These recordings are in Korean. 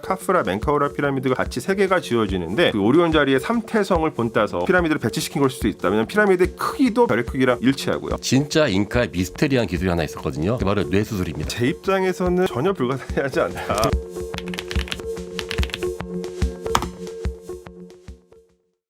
카프라, 멘카우라 피라미드가 같이 세 개가 지어지는데 그 오리온 자리에 삼태성을 본따서 피라미드를 배치시킨 걸 수도 있다. 왜냐면 피라미드의 크기도 별의 크기랑 일치하고요. 진짜 잉카의 미스테리한 기술이 하나 있었거든요. 그게 바로 뇌수술입니다. 제 입장에서는 전혀 불가능하지 않다.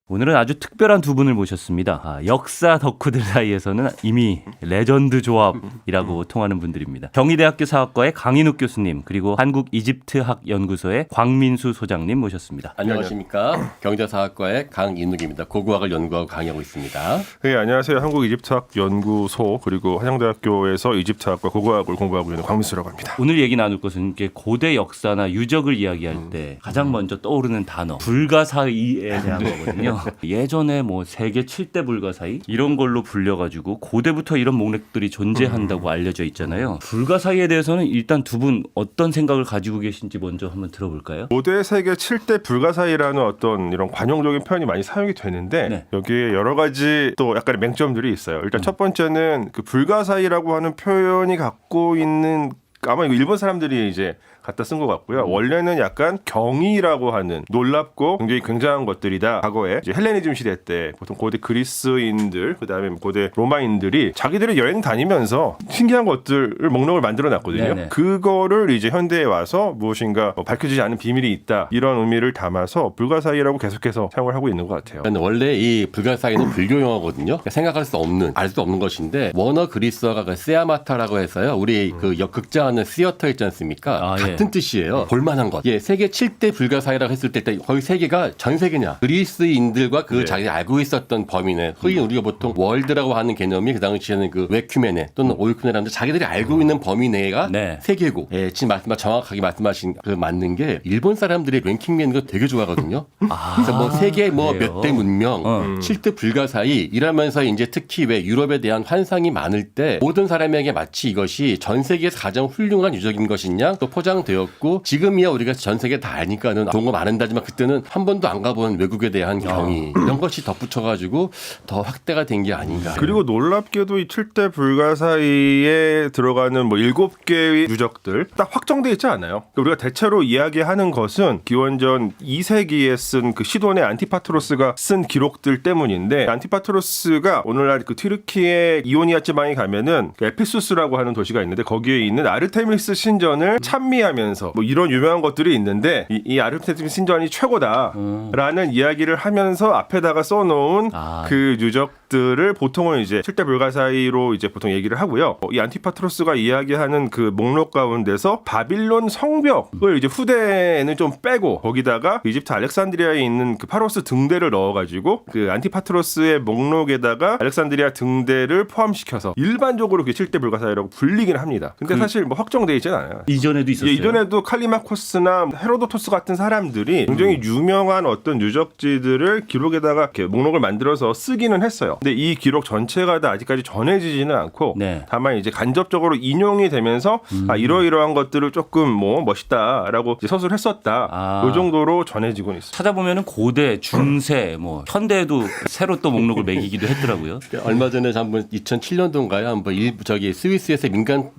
오늘은 아주 특별한 두 분을 모셨습니다. 역사 덕후들 사이에서는 이미 레전드 조합이라고 통하는 분들입니다. 경희대학교 사학과의 강인욱 교수님, 그리고 한국이집트학연구소의 광민수 소장님 모셨습니다. 안녕하십니까. 경희대사학과의 강인욱입니다. 고고학을 연구하고 강의하고 있습니다. 네, 안녕하세요. 한국이집트학연구소 그리고 한양대학교에서 이집트학과 고고학을 공부하고 있는 광민수라고 합니다. 오늘 얘기 나눌 것은 이렇게 고대 역사나 유적을 이야기할 때 가장 먼저 떠오르는 단어 불가사의에 대한 거거든요. 예전에 뭐 세계 7대 불가사의 이런 걸로 불려가지고 고대부터 이런 목록들이 존재한다고 알려져 있잖아요. 불가사의에 대해서는 일단 두 분 어떤 생각을 가지고 계신지 먼저 한번 들어볼까요? 고대 세계 7대 불가사의라는 어떤 이런 관용적인 표현이 많이 사용이 되는데 네. 여기에 여러 가지 또 약간의 맹점들이 있어요. 일단 첫 번째는 그 불가사의라고 하는 표현이 갖고 있는 아마 이거 일본 사람들이 이제 갖다 쓴 것 같고요. 원래는 약간 경이라고 하는 놀랍고 굉장히 굉장한 것들이다. 과거에 이제 헬레니즘 시대 때 보통 고대 그리스인들 그다음에 고대 로마인들이 자기들이 여행 다니면서 신기한 것들을 목록을 만들어 놨거든요. 네네. 그거를 이제 현대에 와서 무엇인가 밝혀지지 않은 비밀이 있다. 이런 의미를 담아서 불가사의라고 계속해서 사용을 하고 있는 것 같아요. 원래 이 불가사의는 불교 용어거든요. 그러니까 생각할 수 없는, 알 수 없는 것인데 원어 그리스어가 그 세아마타라고 해서요. 우리 그 극장하는 시어터 있지 않습니까? 예. 같은 뜻이에요. 볼만한 것. 예, 세계 7대 불가사의라고 했을 때 거의 세계가 전 세계냐. 그리스인들과 그 자기가 알고 있었던 범위 내. 흔히 우리가 보통 월드라고 하는 개념이 그 당시에는 그 웨큐메네 또는 오이쿠메라는데 자기들이 알고 있는 범위 내가 네. 세계고. 예, 지금 정확하게 말씀하신 그 맞는 게 일본 사람들이 랭킹 내는 거 되게 좋아하거든요. 그래서 뭐 세계 뭐 그래요? 몇 대 문명, 7대 불가사의 이러면서 이제 특히 왜 유럽에 대한 환상이 많을 때 모든 사람에게 마치 이것이 전 세계에서 가장 훌륭한 유적인 것이냐 또 포장되었고 지금이야 우리가 전 세계 다 아니까는 좋은 거 많은다지만 그때는 한 번도 안 가본 외국에 대한 경이 이런 것이 덧붙여가지고 더 확대가 된 게 아닌가. 그리고 놀랍게도 이 7대 불가사의에 들어가는 뭐 7개의 유적들 딱 확정돼 있지 않아요. 그러니까 우리가 대체로 이야기하는 것은 기원전 2세기에 쓴 그 시돈의 안티파트로스가 쓴 기록들 때문인데 안티파트로스가 오늘날 그 튀르키예 이오니아 지방에 가면은 그 에피수스라고 하는 도시가 있는데 거기에 있는 아르테미스 신전을 찬미하면서 뭐 이런 유명한 것들이 있는데 이 아르테미스 신전이 최고다라는 이야기를 하면서 앞에다가 써놓은 그 유적들을 보통은 이제 7대 불가사의로 이제 보통 얘기를 하고요. 이 안티파트로스가 이야기하는 그 목록 가운데서 바빌론 성벽을 이제 후대에는 좀 빼고 거기다가 이집트 알렉산드리아에 있는 그 파로스 등대를 넣어가지고 그 안티파트로스의 목록에다가 알렉산드리아 등대를 포함시켜서 일반적으로 그 7대 불가사의라고 불리긴 합니다. 근데 사실 뭐 확정돼 있지는 않아요. 이전에도 있었어요. 예, 이전에도 칼리마코스나 헤로도토스 같은 사람들이 굉장히 유명한 어떤 유적지들을 기록에다가 이렇게 목록을 만들어서 쓰기는 했어요. 근데 이 기록 전체가 다 아직까지 전해지지는 않고 네. 다만 이제 간접적으로 인용이 되면서 이러이러한 것들을 조금 뭐 멋있다라고 이제 서술을 했었다. 이 정도로 전해지고는 있어요. 찾아보면은 고대, 중세, 뭐 현대에도 새로 또 목록을 매기기도 했더라고요. 얼마 전에 한번 2007년도인가요? 한번 저기 스위스에서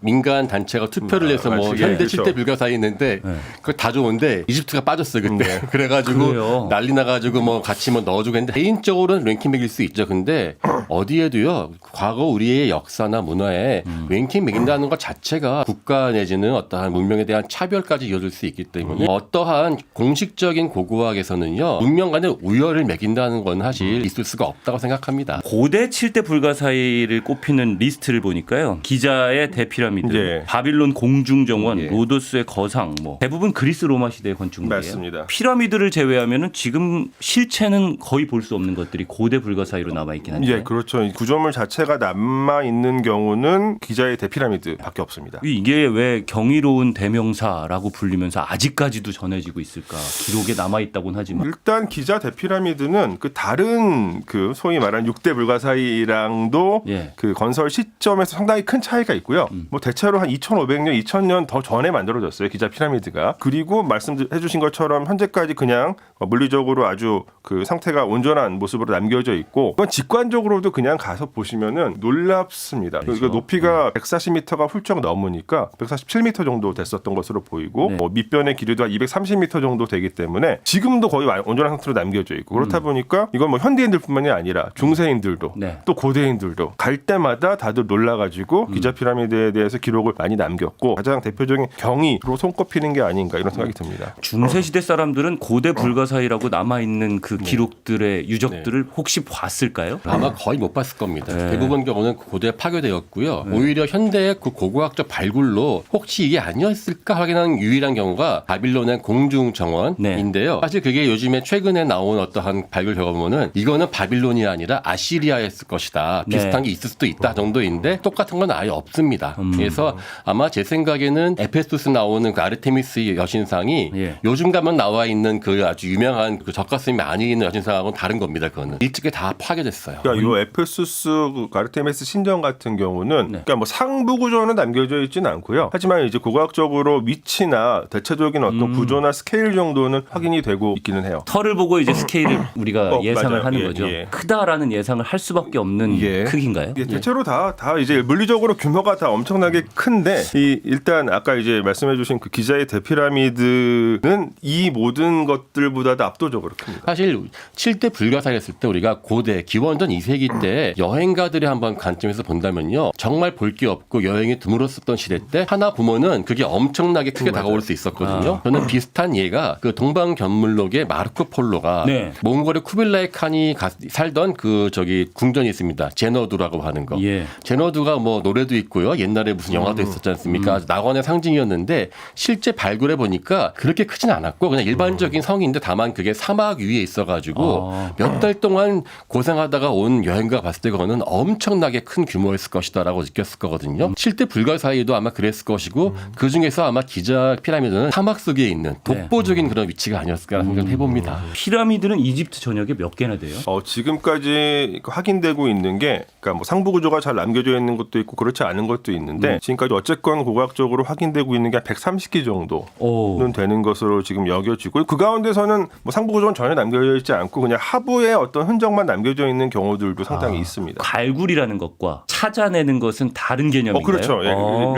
민간 단체가 투표를 해서 뭐 맞지. 현대 그렇죠. 7대 불가사의 있는데 그거 다 좋은데 이집트가 빠졌어요 그때. 그래가지고 그래요? 난리 나가지고 뭐 같이 뭐 넣어주고 했는데 개인적으로는 랭킹 매길 수 있죠. 근데 어디에도요 과거 우리의 역사나 문화에 랭킹 매긴다는 것 자체가 국가 내지는 어떠한 문명에 대한 차별까지 이어질 수 있기 때문에 어떠한 공식적인 고고학에서는요 문명 간의 우열을 매긴다는 건 사실 있을 수가 없다고 생각합니다. 고대 7대 불가사의를 꼽히는 리스트를 보니까요. 기자의 대피라미드, 예. 바빌론 공중정원, 예. 로도스의 거상, 뭐 대부분 그리스 로마 시대의 건축물이에요. 맞습니다. 피라미드를 제외하면은 지금 실체는 거의 볼 수 없는 것들이 고대 불가사의로 남아 있긴 한데. 예, 그렇죠. 이 구조물 자체가 남아 있는 경우는 기자의 대피라미드밖에 없습니다. 이게 왜 경이로운 대명사라고 불리면서 아직까지도 전해지고 있을까? 기록에 남아 있다고는 하지만. 일단 기자 대피라미드는 그 다른 그 소위 말하는 6대 불가사의랑도 그 건설 시점에서 상당히 큰 차이가 있고요. 뭐 대체로 한 2500년, 2000년 더 전에 만들어졌어요. 세워졌어요. 기자 피라미드가. 그리고 말씀해 주신 것처럼 현재까지 그냥 물리적으로 아주 그 상태가 온전한 모습으로 남겨져 있고 이건 직관적으로도 그냥 가서 보시면은 놀랍습니다. 그러니까 높이가 140m가 훌쩍 넘으니까 147m 정도 됐었던 것으로 보이고 네. 뭐 밑변의 길이도 한 230m 정도 되기 때문에 지금도 거의 온전한 상태로 남겨져 있고 그렇다 보니까 이건 뭐 현대인들뿐만이 아니라 중세인들도 네. 또 고대인들도 갈 때마다 다들 놀라가지고 기자 피라미드에 대해서 기록을 많이 남겼고 가장 대표적인 경이로 손꼽히는 게 아닌가 이런 생각이 듭니다. 중세 시대 사람들은 고대 불가사의라고 남아 있는 그 기록들의 유적들을 혹시 봤을까요? 아마 거의 못 봤을 겁니다. 네. 대부분 경우는 고대에 파괴되었고요. 오히려 현대의 그 고고학적 발굴로 혹시 이게 아니었을까 확인하는 유일한 경우가 바빌론의 공중정원인데요. 사실 그게 요즘에 최근에 나온 어떠한 발굴 결과 보면은 이거는 바빌론이 아니라 아시리아였을 것이다. 네. 비슷한 게 있을 수도 있다 정도인데 똑같은 건 아예 없습니다. 그래서 아마 제 생각에는 에페소스 나오는 그 아르테미스 여신상이 예. 요즘 가면 나와 있는 그 아주 유명한 그 젓가슴이 많이 있는 여신상하고는 다른 겁니다. 그거는 일찍이 다 파괴됐어요. 그러니까 이 에페소스 그 아르테미스 신전 같은 경우는 그러니까 뭐 상부 구조는 남겨져 있지는 않고요. 하지만 이제 고고학적으로 위치나 대체적인 어떤 구조나 스케일 정도는 확인이 되고 있기는 해요. 털을 보고 이제 스케일을 우리가 예상을 맞아요. 하는 예, 거죠. 예. 크다라는 예상을 할 수밖에 없는 크기인가요? 예, 대체로 다 이제 물리적으로 규모가 다 엄청나게 큰데 일단 아까 이제 말씀해주신 그 기자의 대피라미드는 이 모든 것들보다도 압도적으로 큽니다. 사실 7대 불가사였을 때 우리가 고대 기원전 2세기 때 여행가들이 한번 관점에서 본다면요. 정말 볼 게 없고 여행이 드물었었던 시대 때 하나 보면은 그게 엄청나게 크게 다가올 수 있었거든요. 저는 비슷한 예가 그 동방견물록의 마르코 폴로가 네. 몽골의 쿠빌라이 칸이 살던 그 저기 궁전이 있습니다. 제너두라고 하는 거. 예. 제너두가 뭐 노래도 있고요. 옛날에 무슨 영화도 있었지 않습니까? 낙원의 상징이었는데 실제 발굴해 보니까 그렇게 크진 않았고 그냥 일반적인 성인데 다만 그게 사막 위에 있어가지고 몇 달 동안 고생하다가 온 여행가 봤을 때 그거는 엄청나게 큰 규모였을 것이다라고 느꼈을 거거든요. 7대 불가사의도 아마 그랬을 것이고 그 중에서 아마 기자 피라미드는 사막 속에 있는 독보적인 그런 위치가 아니었을까라는 생각을 해봅니다. 피라미드는 이집트 전역에 몇 개나 돼요? 지금까지 확인되고 있는 게 그러니까 뭐 상부 구조가 잘 남겨져 있는 것도 있고 그렇지 않은 것도 있는데 지금까지 어쨌건 고고학적으로 확인되고 있는 게 한 130개 정도는 되는 것으로 지금 여겨지고 그 가운데서는 뭐 상부 구조는 전혀 남겨져 있지 않고 그냥 하부에 어떤 흔적만 남겨져 있는 경우들도 상당히 있습니다. 발굴이라는 것과 찾아내는 것은 다른 개념인가요? 그렇죠.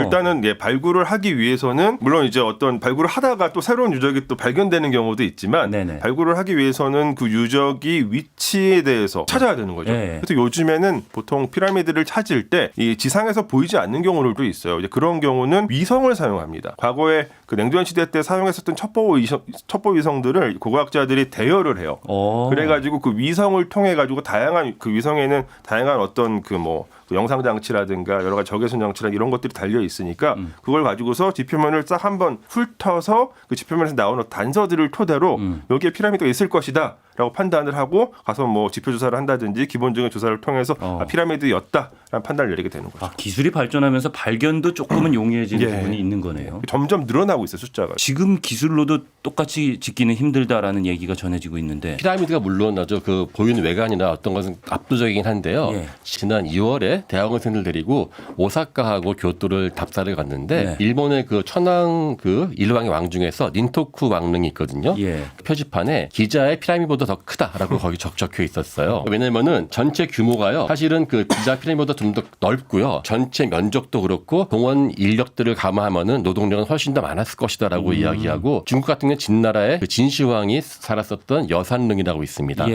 일단은 발굴을 하기 위해서는 물론 이제 어떤 발굴을 하다가 또 새로운 유적이 또 발견되는 경우도 있지만 네네. 발굴을 하기 위해서는 그 유적이 위치에 대해서 찾아야 되는 거죠. 네. 그래서 요즘에는 보통 피라미드를 찾을 때 이 지상에서 보이지 않는 경우들도 있어요. 이제 그런 경우는 위성을 사용합니다. 과거에 그 냉전 시대 때 사용했었던 첩보 위성들을 고고학자들이 대여를 해요. 그래가지고 그 위성을 통해 가지고 다양한 그 위성에는 다양한 어떤 그 영상 장치라든가 여러 가지 적외선 장치라 이런 것들이 달려 있으니까 그걸 가지고서 지표면을 싹 한번 훑어서 그 지표면에서 나오는 단서들을 토대로 여기에 피라미드가 있을 것이다라고 판단을 하고 가서 뭐 지표 조사를 한다든지 기본적인 조사를 통해서 피라미드였다라는 판단을 내리게 되는 거죠. 기술이 발전하면서 발견도 조금은 용이해지는 부분이 있는 거네요. 점점 늘어나고 있어요, 숫자가. 지금 기술로도 똑같이 짓기는 힘들다라는 얘기가 전해지고 있는데 피라미드가 물론나죠. 그 보이는 외관이나 어떤 것은 압도적이긴 한데요. 지난 2월에 대학원생들 데리고 오사카하고 교토를 답사를 갔는데 일본의 그 천황 그 일왕의 왕 중에서 닌토쿠 왕릉이 있거든요. 표지판에 기자의 피라미드보다 더 크다라고 거기 적혀 있었어요. 왜냐면은 전체 규모가요. 사실은 그 기자 피라미드보다 좀 더 넓고요. 전체 면적도 그렇고 동원 인력들을 감안하면은 노동력은 훨씬 더 많았을 것이다라고 이야기하고 중국 같은 경우는 진나라의 그 진시황이 살았었던 여산릉이라고 있습니다.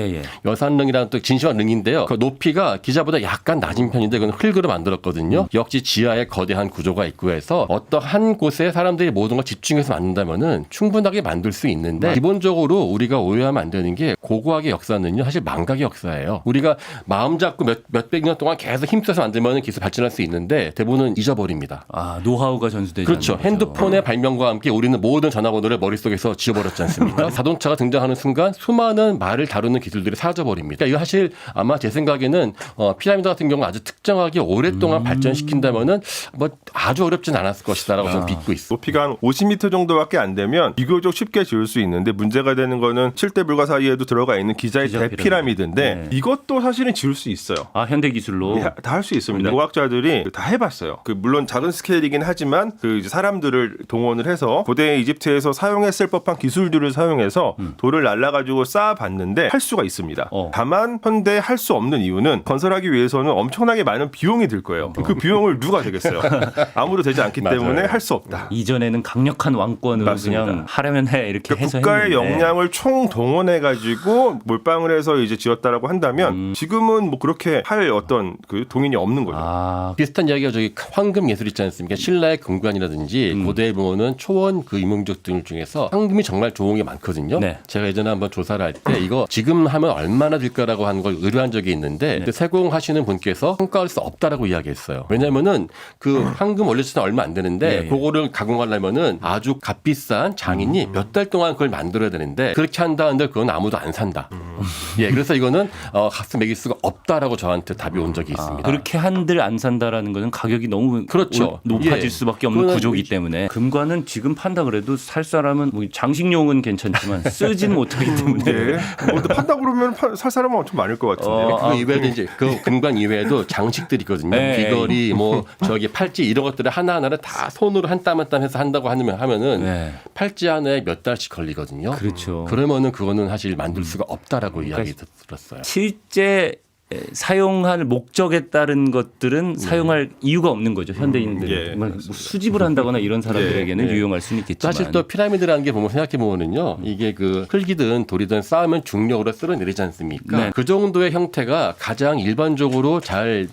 여산릉이라는 또 진시황 릉인데요. 그 높이가 기자보다 약간 낮은 편인데 그건 흙으로 만들었거든요. 역시 지하에 거대한 구조가 있고 해서 어떠한 곳에 사람들이 모든 걸 집중해서 만든다면은 충분하게 만들 수 있는데 기본적으로 우리가 오해하면 안 되는 게 고고학의 역사는요. 사실 망각의 역사예요. 우리가 마음 잡고 몇백 년 동안 계속 힘써서 만들면 기술 발전할 수 있는데 대부분은 잊어버립니다. 노하우가 전수되지 그렇죠. 않는 거죠. 핸드폰의 발명과 함께 우리는 모든 전화번호를 머릿속에서 지워버렸지 않습니까? 자동차가 등장하는 순간 수많은 말을 다루는 기술들이 사라져버립니다. 이거 사실 아마 제 생각에는 피라미드 같은 경우는 아주 특정하게 오랫동안 발전시킨다면은 뭐 아주 어렵진 않았을 것이다라고 저는 믿고 있습니다. 높이가 한 50m 정도밖에 안 되면 비교적 쉽게 지을 수 있는데 문제가 되는 거는 7대 불가 사이에도 들어가 있는 기자의 기자 대피라미드인데 네. 이것도 사실은 지을 수 있어요. 아, 현대 기술로. 다 할 수 있습니다. 네. 과학자들이 다 해봤어요. 물론 작은 스케일이긴 하지만 이제 사람들을 동원을 해서 고대 이집트에서 사용했을 법한 기술들을 사용해서 돌을 날라가지고 쌓아봤는데 할 수가 있습니다. 다만 현대 할 수 없는 이유는 건설하기 위해서는 엄청나게 많은 비용이 들 거예요. 그 비용을 누가 되겠어요? 아무도 되지 않기 때문에 할 수 없다. 이전에는 강력한 왕권으로 맞습니다. 그냥 하려면 해 이렇게 해서 국가의 했는데. 역량을 총 동원해 가지고 몰빵을 해서 이제 지었다라고 한다면 지금은 뭐 그렇게 할 어떤 그 동인이 없는 거죠. 아, 비슷한 이야기가 저기 황금 예술 있지 않습니까? 신라의 금관이라든지 고대에 보면은 초원 그 이명적 등 중에서 황금이 정말 좋은 게 많거든요. 네. 제가 예전에 한번 조사를 할 때 이거 지금 하면 얼마나 들까라고 하는 걸 의뢰한 적이 있는데 근데 세공하시는 분께서 평가할 수 없다라고 이야기했어요. 왜냐면은 그 황금 원료치는 얼마 안 되는데 예. 그거를 가공하려면은 아주 값비싼 장인이 몇 달 동안 그걸 만들어야 되는데 그렇게 한다는데 그건 아무도 안 산다. 예, 그래서 이거는 값을 매길 수가 없다라고 저한테 답이 온 적이 있습니다. 그렇게 한들 안 산다라는 것은 가격이 너무 그렇죠. 높아질 예. 수밖에 없는 그거는 구조이기 때문에 금관은 지금 판다 그래도 살 사람은 뭐 장식용은 괜찮지만 쓰지는 못하기 때문에 네. 근데 판다 그러면 살 사람은 엄청 많을 것 같은데. 그 이외에도 이제 그 금관 이외에도 장식들이 있거든요. 네. 귀걸이, 뭐 저기 팔찌 이런 것들을 하나하나를 다 손으로 한 땀 한 땀 해서 한다고 하면은 네. 팔찌 하나에 몇 달씩 걸리거든요. 그렇죠. 그러면은 그거는 사실 만들 수가 없다라고 이야기 들었어요. 실제 사용할 목적에 따른 것들은 사용할 이유가 없는 거죠. 현대인들은 예, 정말 뭐 수집을 한다거나 이런 사람들에게는 예. 유용할 수는 있겠지만 사실 또 피라미드라는 게 보면 생각해 보면은요, 이게 그 흙이든 돌이든 쌓으면 중력으로 쓸어내리지 않습니까? 네. 그 정도의 형태가 가장 일반적으로 잘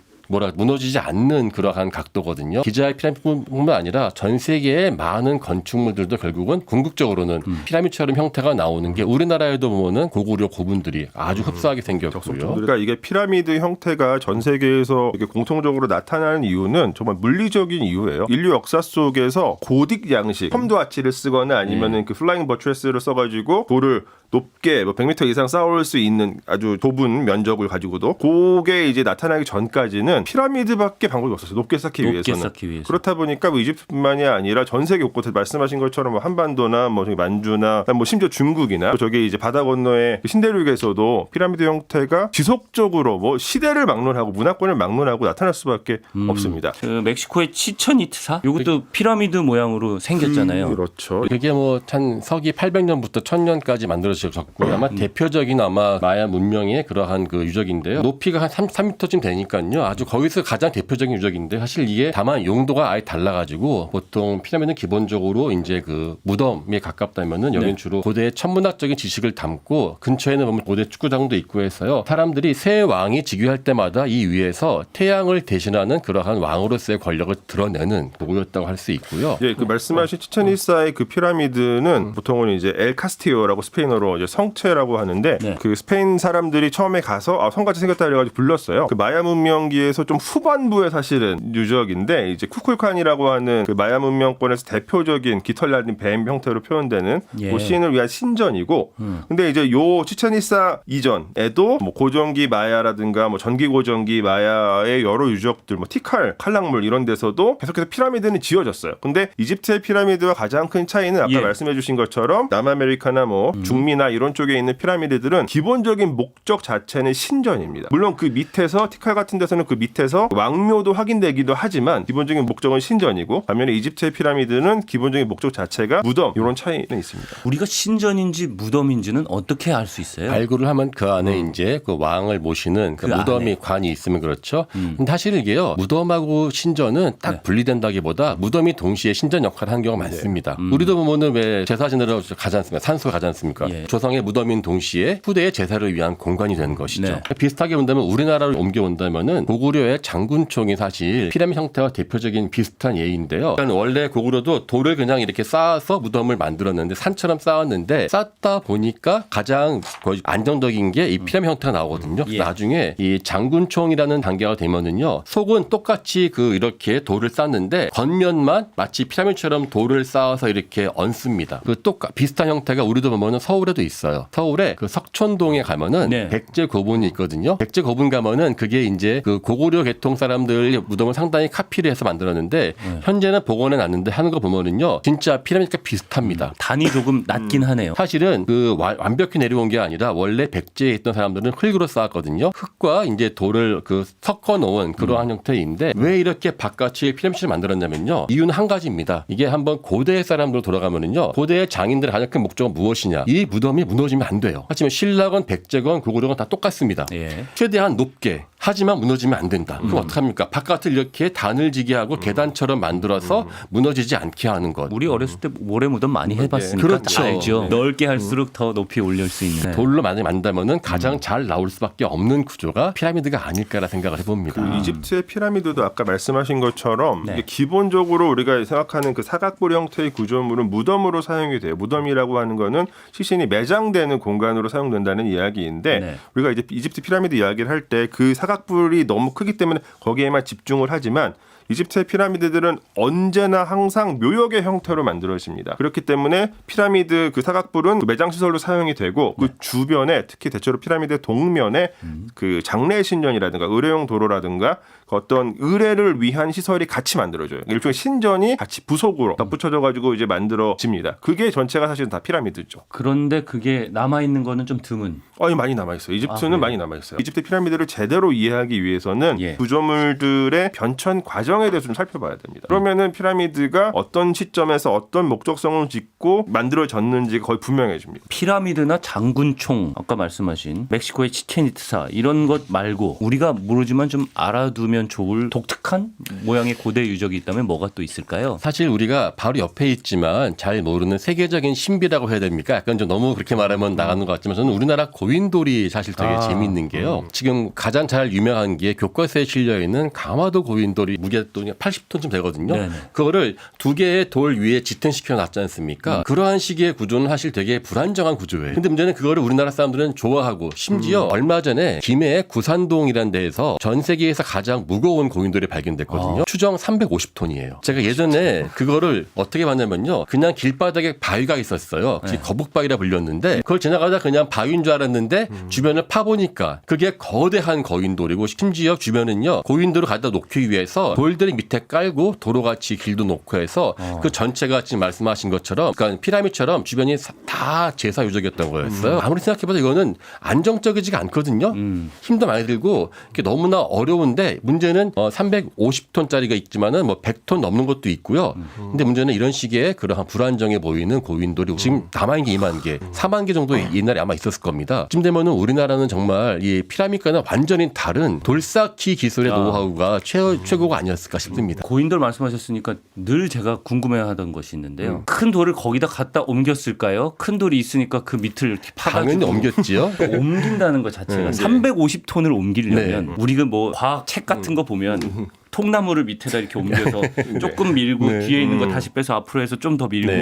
무너지지 않는 그러한 각도거든요. 기자의 피라미드뿐만 아니라 전 세계의 많은 건축물들도 결국은 궁극적으로는 피라미드처럼 형태가 나오는 게 우리나라에도 보면은 고구려 고분들이 아주 흡사하게 생겼고요. 그러니까 이게 피라미드 형태가 전 세계에서 이렇게 공통적으로 나타나는 이유는 정말 물리적인 이유예요. 인류 역사 속에서 고딕 양식, 컴도 아치를 쓰거나 아니면은 그 플라잉 버트레스를 써가지고 돌을 높게 뭐 100m 이상 쌓을 수 있는 아주 좁은 면적을 가지고도 그게 이제 나타나기 전까지는 피라미드밖에 방법이 없었어요. 높게 쌓기 높게 위해서는. 쌓기 위해서. 그렇다 보니까 뭐 이집트뿐만이 아니라 전 세계 곳곳에 말씀하신 것처럼 뭐 한반도나 뭐 저기 만주나 뭐 심지어 중국이나 저기 이제 바다 건너의 신대륙에서도 피라미드 형태가 지속적으로 뭐 시대를 막론하고 문화권을 막론하고 나타날 수밖에 없습니다. 그 멕시코의 치천이트사 이것도 피라미드 모양으로 생겼잖아요. 그렇죠. 그게 뭐 한 서기 800년부터 1000년까지 만들어졌고요. 아마 대표적인 아마 마야 문명의 그러한 그 유적인데요. 높이가 한 3m쯤 되니까요. 아주 거기서 가장 대표적인 유적인데 사실 이게 다만 용도가 아예 달라가지고 보통 피라미드는 기본적으로 이제 그 무덤에 가깝다면은 여기는 주로 고대의 천문학적인 지식을 담고 근처에는 보면 고대 축구장도 있고 해서요. 사람들이 새 왕이 즉위할 때마다 이 위에서 태양을 대신하는 그러한 왕으로서의 권력을 드러내는 도구였다고 할 수 있고요. 예, 그 말씀하신 치첸이사의 그 피라미드는 보통은 이제 엘 카스티오라고 스페인어로 이제 성체라고 하는데 네. 그 스페인 사람들이 처음에 가서 성같이 생겼다 그래가지고 불렀어요. 그 마야 문명기에서 좀 후반부에 사실은 유적인데 이제 쿠쿨칸이라고 하는 그 마야 문명권에서 대표적인 깃털 날린 뱀 형태로 표현되는 예. 그 시인을 위한 신전이고, 근데 이제 요 치첸이사 이전에도 뭐 고전기 마야라든가 뭐 전기 고전기 마야의 여러 유적들, 뭐 티칼, 칼락물 이런 데서도 계속해서 피라미드는 지어졌어요. 근데 이집트의 피라미드와 가장 큰 차이는 아까 예. 말씀해주신 것처럼 남아메리카나 뭐 중미나 이런 쪽에 있는 피라미드들은 기본적인 목적 자체는 신전입니다. 물론 그 밑에서 티칼 같은 데서는 그 밑에서 왕묘도 확인되기도 하지만 기본적인 목적은 신전이고, 반면에 이집트의 피라미드는 기본적인 목적 자체가 무덤, 이런 차이는 있습니다. 우리가 신전인지 무덤인지는 어떻게 알 수 있어요? 발굴을 하면 그 안에 이제 그 왕을 모시는 그 무덤이 안에. 관이 있으면 그렇죠. 근데 사실 이게요, 무덤하고 신전은 딱 분리된다기보다 무덤이 동시에 신전 역할을 하는 경우가 많습니다. 우리도 보면은 왜 제사 지내러 가지 않습니까? 산소 가지 않습니까? 예. 조상의 무덤인 동시에 후대의 제사를 위한 공간이 되는 것이죠. 네. 비슷하게 본다면 우리나라를 옮겨온다면은 고구려의 장군총이 사실 피라미드 형태와 대표적인 비슷한 예인데요. 그러니까 원래 고구려도 돌을 그냥 이렇게 쌓아서 무덤을 만들었는데 산처럼 쌓았는데 쌓다 보니까 가장 거의 안정적인 게 이 피라미드 형태가 나오거든요. 예. 나중에 이 장군총이라는 단계가 되면은요, 속은 똑같이 그 이렇게 돌을 쌓는데 겉면만 마치 피라미드처럼 돌을 쌓아서 이렇게 얹습니다. 그 비슷한 형태가 우리도 보면은 서울에도 있어요. 서울에 그 석촌동에 가면은 네. 백제 고분이 있거든요. 백제 고분 가면은 그게 이제 그 고구려 고구려 계통 사람들 무덤을 상당히 카피를 해서 만들었는데 현재는 복원해 놨는데 하는 거 보면은요 진짜 피라미드가 비슷합니다. 단이 조금 낮긴 하네요. 사실은 그 완벽히 내려온 게 아니라 원래 백제에 있던 사람들은 흙으로 쌓았거든요. 흙과 이제 돌을 그 섞어 놓은 그러한 형태인데 왜 이렇게 바깥이 피라미드를 만들었냐면요. 이유는 한 가지입니다. 이게 한번 고대 사람들로 돌아가면은요. 고대의 장인들의 가장 큰 목적은 무엇이냐. 이 무덤이 무너지면 안 돼요. 하지만 신라건 백제건 고구려건 다 똑같습니다. 예. 최대한 높게 하지만 무너지면 안 된다. 그럼 어떡합니까? 바깥을 이렇게 단을 지게 하고 계단처럼 만들어서 무너지지 않게 하는 것. 우리 어렸을 때 모래무덤 많이 해봤으니까 그렇죠. 알죠. 네. 넓게 할수록 더 높이 올릴 수 있는. 돌로 만든다면은 가장 잘 나올 수밖에 없는 구조가 피라미드가 아닐까라 생각을 해봅니다. 그 이집트의 피라미드도 아까 말씀하신 것처럼 네. 이게 기본적으로 우리가 생각하는 그 사각뿔 형태의 구조물은 무덤으로 사용이 돼요. 무덤이라고 하는 거는 시신이 매장되는 공간으로 사용된다는 이야기인데 네. 우리가 이제 이집트 피라미드 이야기를 할 때 그 사각뿔이 너무 크기 때문에 거기에만 집중을 하지만 이집트의 피라미드들은 언제나 항상 묘역의 형태로 만들어집니다. 그렇기 때문에 피라미드 그 사각뿔은 그 매장 시설로 사용이 되고 그 주변에 특히 대체로 피라미드 동면에 그 장례 신전이라든가 의뢰용 도로라든가 그 어떤 의뢰를 위한 시설이 같이 만들어져요. 일종의 신전이 같이 부속으로 덧붙여져 가지고 이제 만들어집니다. 그게 전체가 사실은 다 피라미드죠. 그런데 그게 남아 있는 거는 좀 드문. 아니 많이 남아 있어요. 이집트는 그래요? 많이 남아 있어요. 이집트 피라미드를 제대로 이해하기 위해서는 예. 구조물들의 변천 과정에 대해서 좀 살펴봐야 됩니다. 그러면은 피라미드가 어떤 시점에서 어떤 목적성을 짓고 만들어졌는지 거의 분명해집니다. 피라미드나 장군총 아까 말씀하신 멕시코의 치첸이트사 이런 것 말고 우리가 모르지만 좀 알아두면 좋을 독특한 모양의 고대 유적이 있다면 뭐가 또 있을까요? 사실 우리가 바로 옆에 있지만 잘 모르는 세계적인 신비라고 해야 됩니까? 약간 좀 너무 그렇게 말하면 나가는 것 같지만 저는 우리나라 고인돌이 사실 되게 재미있는 게요. 지금 가장 잘 유명한 게 교과서에 실려 있는 강화도 고인돌이 무게도 80톤쯤 되거든요. 네네. 그거를 두 개의 돌 위에 지탱시켜 놨지 않습니까? 그러한 식의 구조는 사실 되게 불안정한 구조예요. 근데 문제는 그거를 우리나라 사람들은 좋아하고 심지어 얼마 전에 김해의 구산동이라는 데에서 전 세계에서 가장 무거운 고인돌이 발견됐거든요. 추정 350톤이에요. 제가 예전에 그거를 어떻게 봤냐면요. 그냥 길바닥에 바위가 있었어요. 거북바위라 불렸는데 그걸 지나가다 그냥 바위인 줄 알았는데 주변을 파보니까 그게 거대한 고인돌이고 심지어 주변은요. 고인돌을 갖다 놓기 위해서 돌들이 밑에 깔고 도로같이 길도 놓고 해서 그 전체가 지금 말씀하신 것처럼 그러니까 피라미드처럼 주변이 다 제사 유적이었던 거였어요. 아무리 생각해봐도 이거는 안정적이지가 않거든요. 힘도 많이 들고 이게 너무나 어려운데 문제는 350톤짜리가 있지만은 뭐 100톤 넘는 것도 있고요. 근데 문제는 이런 식의 그러한 불안정해 보이는 고인돌이 지금 남아있는 게 2만 개, 4만 개 정도 옛날에 아마 있었을 겁니다. 지금 되면은 우리나라는 정말 이 피라미드과는 완전히 다른 돌쌓기 기술의 노하우가 최고가 아니었을까 싶습니다. 고인돌 말씀하셨으니까 늘 제가 궁금해하던 것이 있는데요. 큰 돌을 거기다 갖다 옮겼을까요? 큰 돌이 있으니까 그 밑을 이렇게 당연히 파가지고 옮겼지요. 옮긴다는 것 자체가 350톤을 옮기려면 우리가 뭐 과학 책 같은 거 보면 통나무를 밑에다 이렇게 옮겨서 조금 밀고 뒤에 있는 거 다시 빼서 앞으로 해서 좀 더 밀고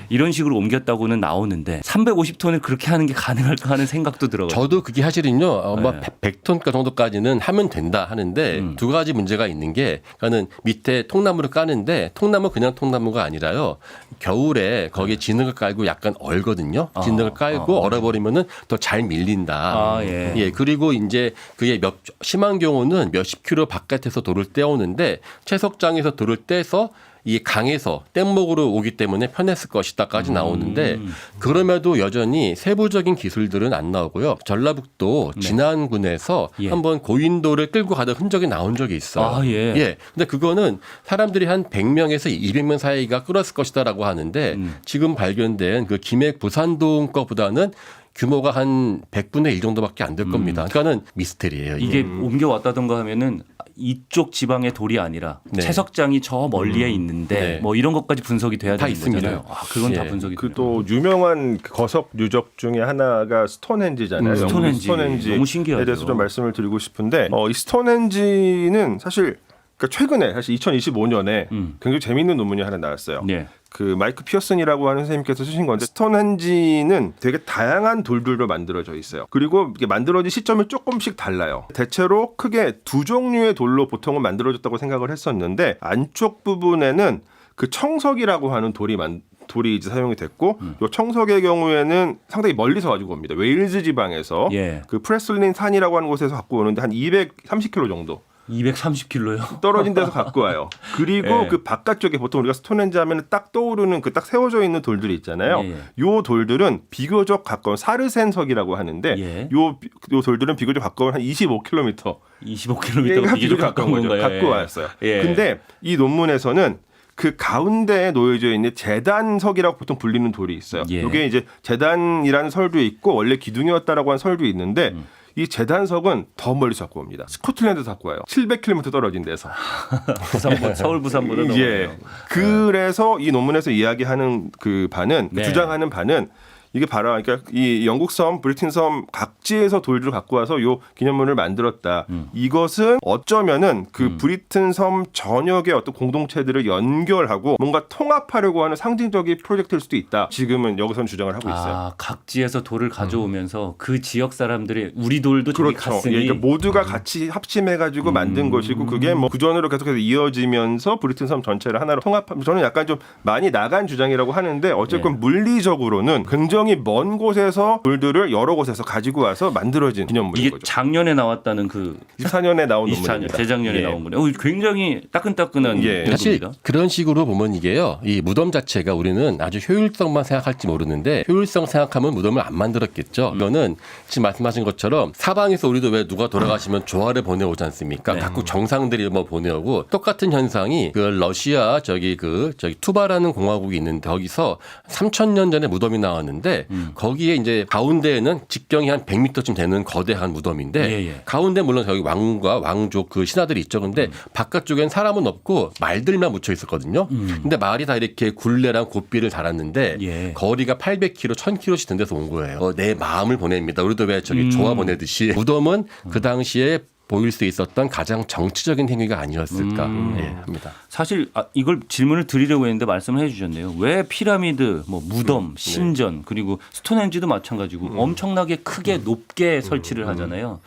이런 식으로 옮겼다고는 나오는데 350톤을 그렇게 하는 게 가능할까 하는 생각도 들어요. 저도 그게 사실은요. 100톤 정도까지는 하면 된다 하는데 두 가지 문제가 있는 게 그러니까는 밑에 통나무를 까는데 통나무 그냥 통나무가 아니라요. 겨울에 거기에 진흙을 깔고 약간 얼거든요. 진흙을 깔고 얼어버리면은 더 잘 밀린다. 예. 그리고 이제 그게 심한 경우는 몇십 킬로 바깥에서 돌을 떼오는데 채석장에서 돌을 떼서 이 강에서 뗏목으로 오기 때문에 편했을 것이다까지 나오는데 그럼에도 여전히 세부적인 기술들은 안 나오고요. 전라북도 진안군에서 한번 고인돌을 끌고 가던 흔적이 나온 적이 있어요. 근데 그거는 사람들이 한 100명에서 200명 사이가 끌었을 것이다라고 하는데 지금 발견된 그 김해 부산동 거보다는 규모가 한 100분의 1 정도밖에 안 될 겁니다. 그러니까는 미스테리예요. 이게 옮겨왔다던가 하면은 이쪽 지방의 돌이 아니라 채석장이 저 멀리에 있는데 뭐 이런 것까지 분석이 돼야 되는 거잖아요. 그건 다 분석이 그 또 유명한 거석 유적 중에 하나가 스톤헨지잖아요. 스톤헨지. 너무 신기하죠. 대해서 좀 말씀을 드리고 싶은데 이 스톤헨지는 사실 그러니까 최근에 사실 2025년에 굉장히 재미있는 논문이 하나 나왔어요. 그 마이크 피어슨이라고 하는 선생님께서 쓰신 건데 스톤헨지는 되게 다양한 돌들로 만들어져 있어요. 그리고 이게 만들어진 시점이 조금씩 달라요. 대체로 크게 두 종류의 돌로 보통은 만들어졌다고 생각을 했었는데 안쪽 부분에는 그 청석이라고 하는 돌이 이제 사용이 됐고 요 청석의 경우에는 상당히 멀리서 가지고 옵니다. 웨일즈 지방에서 그 프레슬린 산이라고 하는 곳에서 갖고 오는데 한 230km 정도 230km요. 떨어진 데서 갖고 와요. 그리고 예. 그 바깥쪽에 보통 우리가 스톤헨지 하면 딱 떠오르는 그 딱 세워져 있는 돌들이 있잖아요. 예, 예. 요 돌들은 비교적 가까운 사르센석이라고 하는데 예. 요 돌들은 비교적 가까운 한 25km 25km가 비교적 가까운 거죠. 건가요? 갖고 왔어요. 예. 근데 이 논문에서는 그 가운데에 놓여져 있는 제단석이라고 보통 불리는 돌이 있어요. 예. 이게 이제 제단이라는 설도 있고 원래 기둥이었다라고 한 설도 있는데 이 제단석은 더 멀리서 갖고 옵니다. 스코틀랜드에서 갖고 와요. 700km 떨어진 데서. 서울 부산보다 더 예. 멀어요. 그래서 이 논문에서 이야기하는 그 반은 네. 주장하는 반은 이게 바로 그러니까 이 영국 섬, 브리튼 섬 각지에서 돌들을 갖고 와서 요 기념물을 만들었다. 이것은 어쩌면은 그 브리튼 섬 전역의 어떤 공동체들을 연결하고 뭔가 통합하려고 하는 상징적인 프로젝트일 수도 있다. 지금은 여기서는 주장을 하고 있어요. 아, 각지에서 돌을 가져오면서 그 지역 사람들이 우리 돌도 저기 그렇죠. 갔으니 예, 그러니까 모두가 같이 합심해가지고 만든 것이고 그게 뭐 구전으로 계속해서 이어지면서 브리튼 섬 전체를 하나로 통합하면 저는 약간 좀 많이 나간 주장이라고 하는데 어쨌건 물리적으로는 굉장히 먼 곳에서 돌들을 여러 곳에서 가지고 와서 만들어진 기념물인 이게 거죠. 작년에 나왔다는 그 24년에 나온 24년 논문입니다. 재작년에 예. 나온 거네요. 굉장히 따끈따끈한 예. 사실 연구입니다. 그런 식으로 보면 이게요. 이 무덤 자체가 우리는 아주 효율성만 생각할지 모르는데 효율성 생각하면 무덤을 안 만들었겠죠. 이거는 지금 말씀하신 것처럼 사방에서 우리도 왜 누가 돌아가시면 조화를 보내오지 않습니까? 네. 각국 정상들이 뭐 보내오고 똑같은 현상이 그 러시아 저기 투바라는 공화국이 있는데 거기서 3,000년 전에 무덤이 나왔는데 거기에 이제 가운데에는 직경이 한 100m쯤 되는 거대한 무덤인데 예, 예. 가운데 물론 저기 왕과 왕족 그 신하들이 있죠. 근데 바깥쪽엔 사람은 없고 말들만 묻혀 있었거든요. 근데 말이 다 이렇게 굴레랑 고삐를 달았는데 예. 거리가 800km, 1000km씩 된 데서 온 거예요. 내 마음을 보냅니다. 우리도 왜 저기 조화 보내듯이 무덤은 그 당시에 보일 수 있었던 가장 정치적인 행위가 아니었을까 예, 합니다. 사실 이걸 질문을 드리려고 했는데 말씀을 해주셨네요. 왜 피라미드, 뭐 무덤, 신전 그리고 스톤헨지도 마찬가지고 엄청나게 크게 높게 설치를 하잖아요.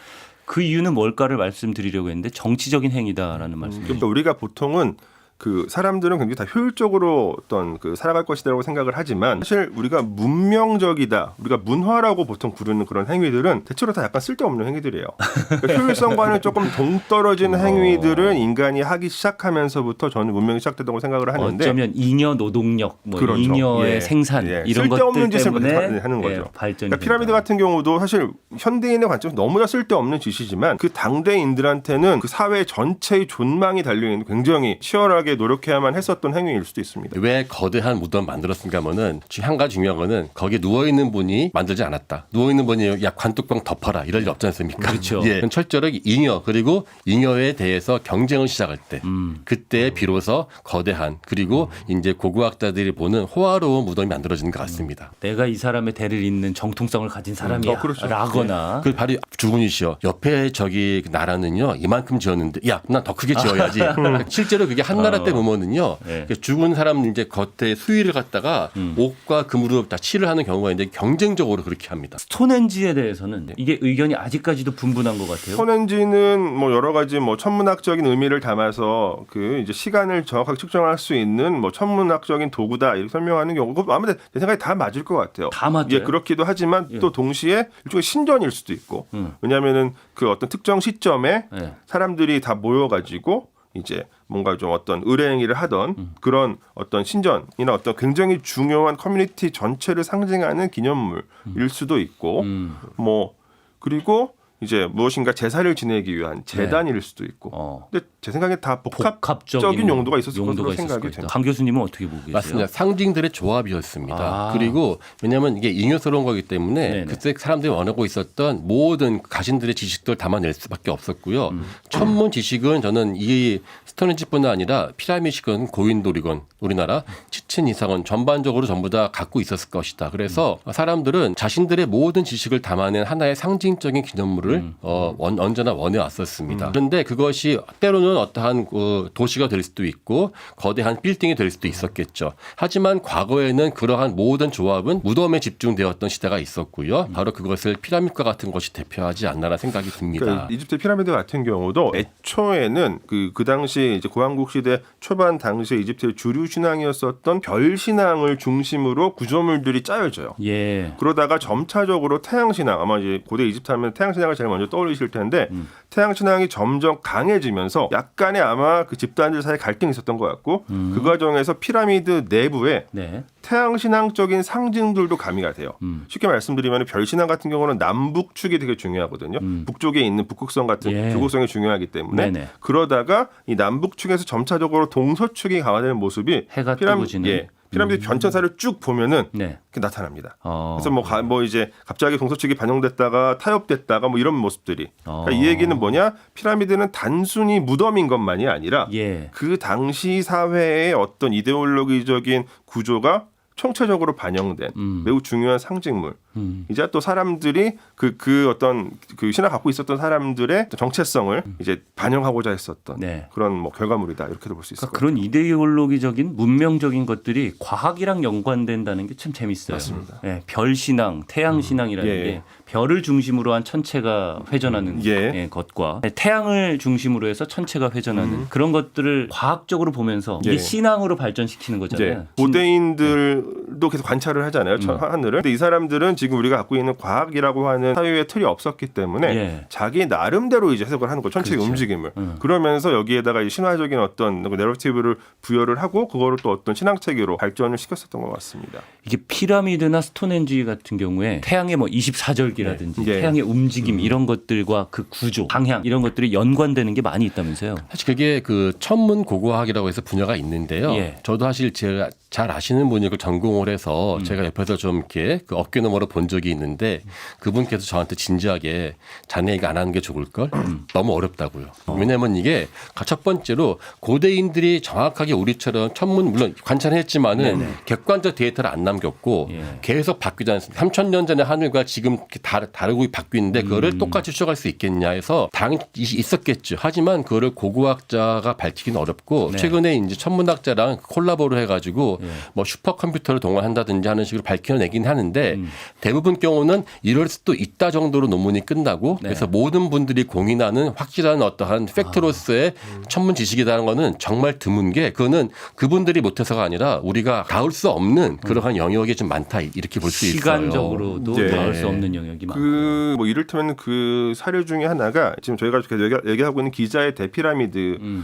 그 이유는 뭘까를 말씀드리려고 했는데 정치적인 행위다라는 말씀이죠. 그러니까 우리가 보통은 그 사람들은 굉장히 다 효율적으로 어떤 그 살아갈 것이라고 생각을 하지만 사실 우리가 문명적이다, 우리가 문화라고 보통 부르는 그런 행위들은 대체로 다 약간 쓸데없는 행위들이에요. 그러니까 효율성과는 조금 동떨어진 행위들은 인간이 하기 시작하면서부터 저는 문명이 시작됐다고 생각을 하는데 어쩌면 잉여 노동력, 뭐 그렇죠. 잉여의 예. 생산 예. 이런 쓸데없는 것들 짓을 때문에 하는 거죠. 발전이 그러니까 피라미드 된다. 같은 경우도 사실 현대인의 관점에서 너무나 쓸데없는 짓이지만 그 당대인들한테는 그 사회 전체의 존망이 달려있는 굉장히 치열하게 노력해야만 했었던 행위일 수도 있습니다. 왜 거대한 무덤 만들었는가 하면은 한 가지 중요한 거는 거기에 누워있는 분이 만들지 않았다. 누워있는 분이 야 관뚜껑 덮어라 이럴 리 없지 않습니까? 그렇죠. 예. 철저하게 잉여 그리고 잉여에 대해서 경쟁을 시작할 때 그때 비로소 거대한 그리고 이제 고고학자들이 보는 호화로운 무덤이 만들어지는 것 같습니다. 내가 이 사람의 대를 잇는 정통성을 가진 사람이야 그렇죠. 라거나 그 바로 죽은이시여 옆에 저기 나라는요 이만큼 지었는데 야 난 더 크게 지어야지. 실제로 그게 한 나라 때 보면은요 네. 죽은 사람 이제 겉에 수위를 갖다가 옷과 금으로 다 칠을 하는 경우가 있는데 경쟁적으로 그렇게 합니다. 스톤헨지에 대해서는 이게 의견이 아직까지도 분분한 것 같아요. 스톤헨지는 뭐 여러 가지 뭐 천문학적인 의미를 담아서 그 이제 시간을 정확하게 측정할 수 있는 뭐 천문학적인 도구다 이렇게 설명하는 경우 아무래도 내 생각에 다 맞을 것 같아요. 다 맞아요? 예, 그렇기도 하지만 또 동시에 일종의 신전일 수도 있고 왜냐하면은 그 어떤 특정 시점에 네. 사람들이 다 모여가지고 이제 뭔가 좀 어떤 의뢰행위를 하던 그런 어떤 신전이나 어떤 굉장히 중요한 커뮤니티 전체를 상징하는 기념물일 수도 있고 뭐 그리고 이제 무엇인가 제사를 지내기 위한 재단일 수도 있고 근데 제 생각에 다 복합적인 용도가 있었을 것으로 생각이 됩니다. 강 교수님은 어떻게 보고 계세요? 맞습니다. 상징들의 조합이었습니다. 아. 그리고 왜냐하면 이게 잉여스러운 거기 때문에 네네. 그때 사람들이 원하고 있었던 모든 가신들의 지식들 담아낼 수밖에 없었고요. 천문 지식은 저는 이 스톤헨지뿐만 아니라 피라미드건 고인돌이건 우리나라 치친 이상은 전반적으로 전부 다 갖고 있었을 것이다. 그래서 사람들은 자신들의 모든 지식을 담아낸 하나의 상징적인 기념물을 언제나 원해왔었습니다. 그런데 그것이 때로는 어떠한 도시가 될 수도 있고 거대한 빌딩이 될 수도 있었겠죠. 하지만 과거에는 그러한 모든 조합은 무덤에 집중되었던 시대가 있었고요. 바로 그것을 피라미드과 같은 것이 대표하지 않나라는 생각이 듭니다. 그러니까 이집트 피라미드 같은 경우도 애초에는 그 당시 이제 고왕국 시대 초반 당시에 이집트의 주류 신앙이었었던 별 신앙을 중심으로 구조물들이 짜여져요. 예. 그러다가 점차적으로 태양 신앙 아마 이제 고대 이집트 하면 태양 신앙을 제일 먼저 떠올리실 텐데 태양 신앙이 점점 강해지면서 약간의 아마 그 집단들 사이에 갈등이 있었던 것 같고 그 과정에서 피라미드 내부에 네. 태양 신앙적인 상징들도 가미가 돼요. 쉽게 말씀드리면 별 신앙 같은 경우는 남북축이 되게 중요하거든요. 북쪽에 있는 북극성 같은 예. 불극성이 중요하기 때문에 네네. 그러다가 이 남북축에서 점차적으로 동서축이 강화되는 모습이 해가 뜨고지는. 피라미드 변천사를 쭉 보면은 네. 그게 나타납니다. 어. 그래서 뭐 이제 갑자기 동서축이 반영됐다가 타협됐다가 뭐 이런 모습들이. 그러니까 이 얘기는 뭐냐? 피라미드는 단순히 무덤인 것만이 아니라 예. 그 당시 사회의 어떤 이데올로기적인 구조가 총체적으로 반영된 매우 중요한 상징물. 이제 또 사람들이 그 어떤 그 신화 갖고 있었던 사람들의 정체성을 이제 반영하고자 했었던 네. 그런 뭐 결과물이다 이렇게도 볼 수 있을 것 그러니까 그런 이데올로기적인 문명적인 것들이 과학이랑 연관된다는 게 참 재밌어요. 맞습니다. 예, 별 신앙, 태양 신앙이라는 예. 게 별을 중심으로 한 천체가 회전하는 예. 것과 태양을 중심으로 해서 천체가 회전하는 그런 것들을 과학적으로 보면서 이게 예. 신앙으로 발전시키는 이제 거잖아요. 고대인들도 계속 관찰을 하잖아요. 하늘을. 근데 이 사람들은 지금 우리가 갖고 있는 과학이라고 하는 사유의 틀이 없었기 때문에 예. 자기 나름대로 이제 해석을 하는 거예요. 천체의 그렇죠. 움직임을. 그러면서 여기에다가 이 신화적인 어떤 내러티브를 부여를 하고 그거를 또 어떤 신앙 체계로 발전을 시켰었던 것 같습니다. 이게 피라미드나 스톤헨지 같은 경우에 태양의 뭐 24절기라든지 예. 태양의 움직임 이런 것들과 그 구조, 방향 이런 것들이 연관되는 게 많이 있다면서요. 사실 그게 그 천문 고고학이라고 해서 분야가 있는데요. 예. 저도 사실 제가 잘 아시는 분이 그걸 전공을 해서 제가 옆에서 좀 이렇게 그 어깨 너머로 본 적이 있는데 그분께서 저한테 진지하게 자네 얘기 안 하는 게 좋을 걸. 너무 어렵다고요. 왜냐하면 이게 첫 번째로 고대인들이 정확하게 우리처럼 천문 물론 관찰했지만은 네네. 객관적 데이터를 안 남겼고 예. 계속 바뀌지 않습니다. 3,000년 전의 하늘과 지금 이렇게 다르고 바뀌는데 그거를 똑같이 추적할 수 있겠냐 해서 당연히 있었겠죠. 하지만 그거를 고고학자가 밝히기는 어렵고 네. 최근에 이제 천문학자랑 콜라보를 해가지고 뭐 슈퍼컴퓨터를 동원한다든지 하는 식으로 밝혀내긴 하는데 대부분 경우는 이럴 수도 있다 정도로 논문이 끝나고 네. 그래서 모든 분들이 공인하는 확실한 어떠한 팩트로서의 천문 지식이라는 거는 정말 드문 게 그거는 그분들이 못해서가 아니라 우리가 닿을 수 없는 그러한 영역이 좀 많다 이렇게 볼 수 있어요. 시간적으로도 예. 닿을 수 없는 영역이 많고. 그 뭐 이를테면 그 사례 중에 하나가 지금 저희가 얘기하고 있는 기자의 대피라미드를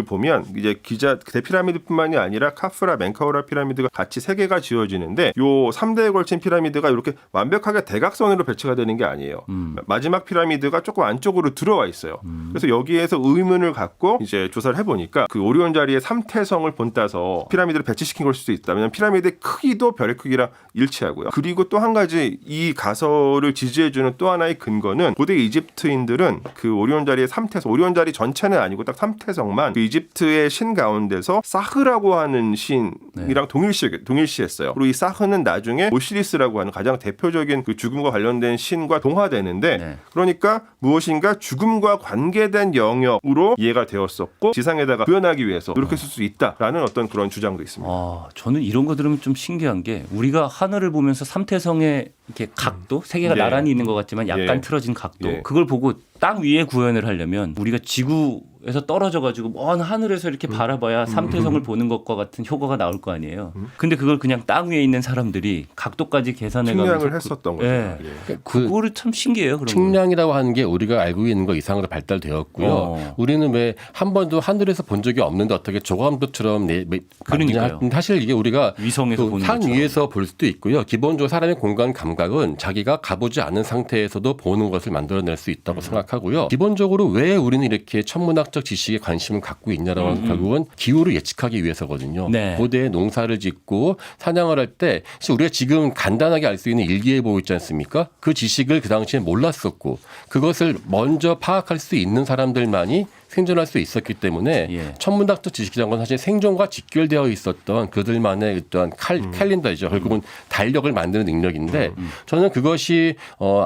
보면 이제 기자 대피라미드뿐만이 아니라 카프라 멘카우라 피라미드가 같이 세 개가 지어지는데 요 3대에 걸친 피라미드가 이렇게 완벽하게 대각선으로 배치가 되는 게 아니에요. 마지막 피라미드가 조금 안쪽으로 들어와 있어요. 그래서 여기에서 의문을 갖고 이제 조사를 해보니까 그 오리온 자리에 삼태성을 본따서 피라미드를 배치시킨 걸 수도 있다. 왜냐하면 피라미드의 크기도 별의 크기랑 일치하고요. 그리고 또 한 가지 이 가설을 지지해주는 또 하나의 근거는 고대 이집트인들은 그 오리온 자리의 삼태성, 오리온 자리 전체는 아니고 딱 삼태성만 그 이집트의 신 가운데서 사흐라고 하는 신이랑 동일시했어요. 그리고 이 사흐는 나중에 오시리스라고 하는 가장 대표적인 그 죽음과 관련된 신과 동화되는데 네. 그러니까 무엇인가 죽음과 관계된 영역으로 이해가 되었었고 지상에다가 구현하기 위해서 노력했을 수 있다라는 어떤 그런 주장도 있습니다. 저는 이런 거 들으면 좀 신기한 게 우리가 하늘을 보면서 삼태성의 이렇게 각도 세 개가 예. 나란히 있는 것 같지만 약간 예. 틀어진 각도 예. 그걸 보고 땅 위에 구현을 하려면 우리가 지구에서 떨어져 가지고 먼 하늘에서 이렇게 바라봐야 삼태성을 보는 것과 같은 효과가 나올 거 아니에요. 근데 그걸 그냥 땅 위에 있는 사람들이 각도까지 계산해 가면서 측량을 했었던 거죠. 예. 예. 그거를 참 신기해요. 그런 거. 측량이라고 하는 게 우리가 알고 있는 것 이상으로 발달되었고요. 우리는 왜 한 번도 하늘에서 본 적이 없는데 어떻게 조감도처럼 그러니까요. 사실 이게 우리가 위성에서 그 보는 산 것처럼. 위에서 볼 수도 있고요. 기본적으로 사람의 공간 감각은 자기가 가보지 않은 상태에서도 보는 것을 만들어낼 수 있다고 생각하고요. 기본적으로 왜 우리는 이렇게 천문학적 지식에 관심을 갖고 있냐라고 하면 결국은 기후를 예측하기 위해서거든요. 네. 고대에 농사를 짓고 사냥을 할 때 우리가 지금 간단하게 알 수 있는 일기예보 있지 않습니까? 그 지식을 그 당시에 몰랐었고 그것을 먼저 파악할 수 있는 사람들만이 생존할 수 있었기 때문에 예. 천문학적 지식이라는 건 사실 생존과 직결되어 있었던 그들만의 어떤 캘린더이죠. 결국은 달력을 만드는 능력인데 저는 그것이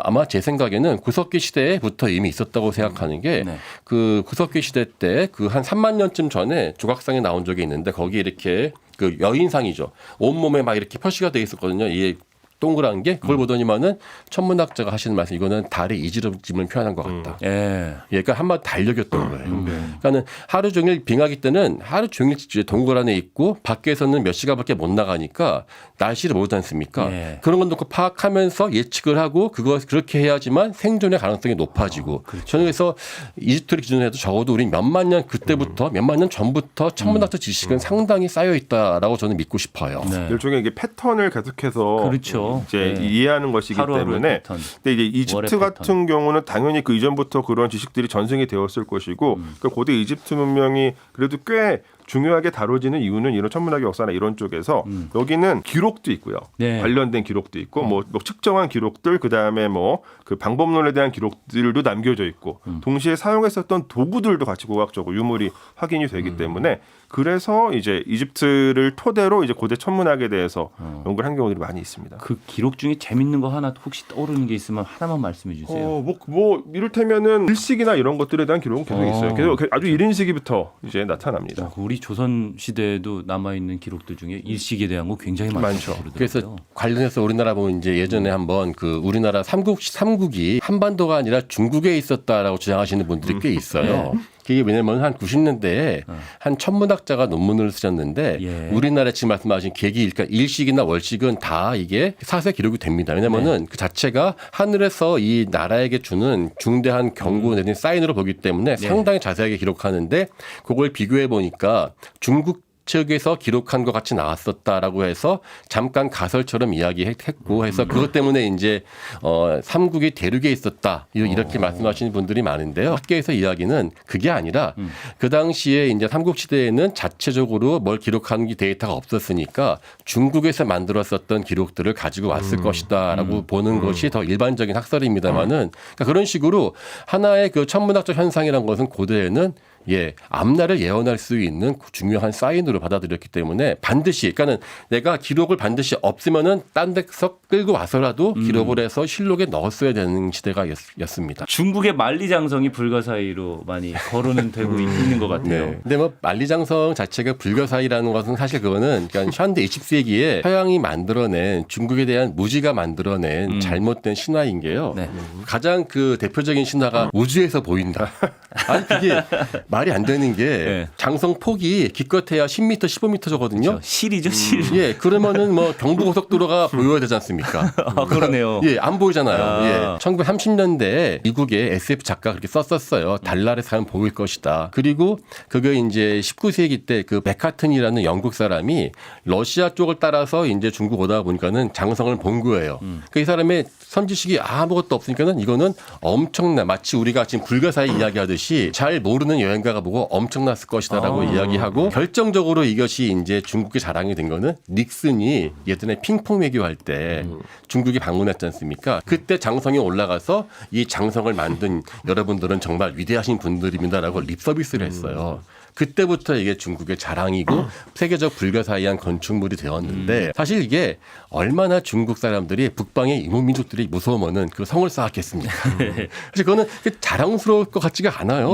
아마 제 생각에는 구석기 시대부터 이미 있었다고 생각하는 게 그 구석기 시대 때 그 한 3만 년쯤 전에 조각상에 나온 적이 있는데 거기 이렇게 그 여인상이죠. 온몸에 막 이렇게 표시가 돼 있었거든요. 이 동그란 게 그걸 보더니만은 천문학자가 하시는 말씀 이거는 달의 이지름을 표현한 것 같다. 예. 그러니까 한마디 달력이었던 거예요. 그러니까는 하루 종일 빙하기 때는 하루 종일 동굴 안에 있고 밖에서는 몇 시간밖에 못 나가니까 날씨를 모르지 않습니까? 예. 그런 건 놓고 파악하면서 예측을 하고 그렇게 해야지만 생존의 가능성이 높아지고 저는 그래서 이집트를 기준으로 해도 적어도 우리 몇만 년 그때부터 몇만 년 전부터 천문학적 지식은 상당히 쌓여 있다라고 저는 믿고 싶어요. 네. 일종의 이게 패턴을 계속해서 그렇죠. 이제 네. 이해하는 것이기 하루하루의 때문에. 패턴. 근데 이제 이집트 월의 패턴. 같은 경우는 당연히 그 이전부터 그런 지식들이 전승이 되었을 것이고 그 고대 이집트 문명이 그래도 꽤 중요하게 다뤄지는 이유는 이런 천문학의 역사나 이런 쪽에서 여기는 기록도 있고요. 네. 관련된 기록도 있고 뭐 측정한 기록들 그다음에 뭐 그 방법론에 대한 기록들도 남겨져 있고 동시에 사용했었던 도구들도 같이 고고학적으로 유물이 확인이 되기 때문에 그래서 이제 이집트를 토대로 이제 고대 천문학에 대해서 연구를 한 경우들이 많이 있습니다. 그 기록 중에 재밌는 거 하나 혹시 떠오르는 게 있으면 하나만 말씀해 주세요. 뭐 이를테면은 일식이나 이런 것들에 대한 기록은 계속 있어요. 계속 아주 이른 시기부터 이제 나타납니다. 우리 조선 시대에도 남아 있는 기록들 중에 일식에 대한 거 굉장히 많죠. 그래서 관련해서 우리나라 보면 이제 예전에 한번 그 우리나라 삼국이 한반도가 아니라 중국에 있었다라고 주장하시는 분들이 꽤 있어요. 그게 왜냐면 한 90년대에 한 천문학자가 논문을 쓰셨는데 예. 우리나라 지금 말씀하신 계기 그러니까 일식이나 월식은 다 이게 사세 기록이 됩니다. 왜냐면은 그 자체가 하늘에서 이 나라에게 주는 중대한 경고 내린 사인으로 보기 때문에 상당히 자세하게 기록하는데 그걸 비교해 보니까 중국 측에서 기록한 것 같이 나왔었다라고 해서 잠깐 가설처럼 이야기했고 해서 그것 때문에 이제 삼국이 대륙에 있었다 이렇게 말씀하시는 분들이 많은데요. 학계에서 이야기는 그게 아니라 그 당시에 이제 삼국 시대에는 자체적으로 뭘 기록하는 게 데이터가 없었으니까 중국에서 만들었었던 기록들을 가지고 왔을 것이다라고 보는 것이 더 일반적인 학설입니다만은 그러니까 그런 식으로 하나의 그 천문학적 현상이라는 것은 고대에는 앞날을 예언할 수 있는 중요한 사인으로 받아들였기 때문에 반드시, 그러니까는 내가 기록을 반드시 없으면은 딴 데서 끌고 와서라도 기록을 해서 실록에 넣었어야 되는 시대가였습니다. 중국의 만리장성이 불가사의로 많이 거론은 되고 있는 것 같아요. 네. 근데 뭐 만리장성 자체가 불가사의라는 것은 사실 그거는 그러니까 현대 20세기에 서양이 만들어낸 중국에 대한 무지가 만들어낸 잘못된 신화인 게요. 네. 가장 그 대표적인 신화가 우주에서 보인다. 아니 그게 말이 안 되는 게 네. 장성 폭이 기껏해야 10m, 15m거든요. 실이죠, 실. 예, 그러면은 뭐 경부고속도로가 보여야 되지 않습니까? 아, 그러네요. 예, 안 보이잖아요. 아. 예. 1930년대에 미국의 SF 작가 그렇게 썼었어요. 달날에 사면 보일 것이다. 그리고 그게 이제 19세기 때 그 맥카튼이라는 영국 사람이 러시아 쪽을 따라서 이제 중국 오다 보니까는 장성을 본 거예요. 그 이 사람의 선지식이 아무것도 없으니까는 이거는 엄청나 마치 우리가 지금 불가사의 이야기하듯이 잘 모르는 여행가가 보고 엄청났을 것이다라고 이야기하고 결정적으로 이것이 이제 중국의 자랑이 된 거는 닉슨이 예전에 핑퐁 외교할 때 중국에 방문했지 않습니까? 그때 장성이 올라가서 이 장성을 만든 여러분들은 정말 위대하신 분들입니다라고 립 서비스를 했어요. 그때부터 이게 중국의 자랑이고 세계적 불가사의한 건축물이 되었는데 사실 이게 얼마나 중국 사람들이 북방의 이민족들이 무서우면은 그 성을 쌓았겠습니까? 사실 그거는 자랑스러울 것 같지가 않아요.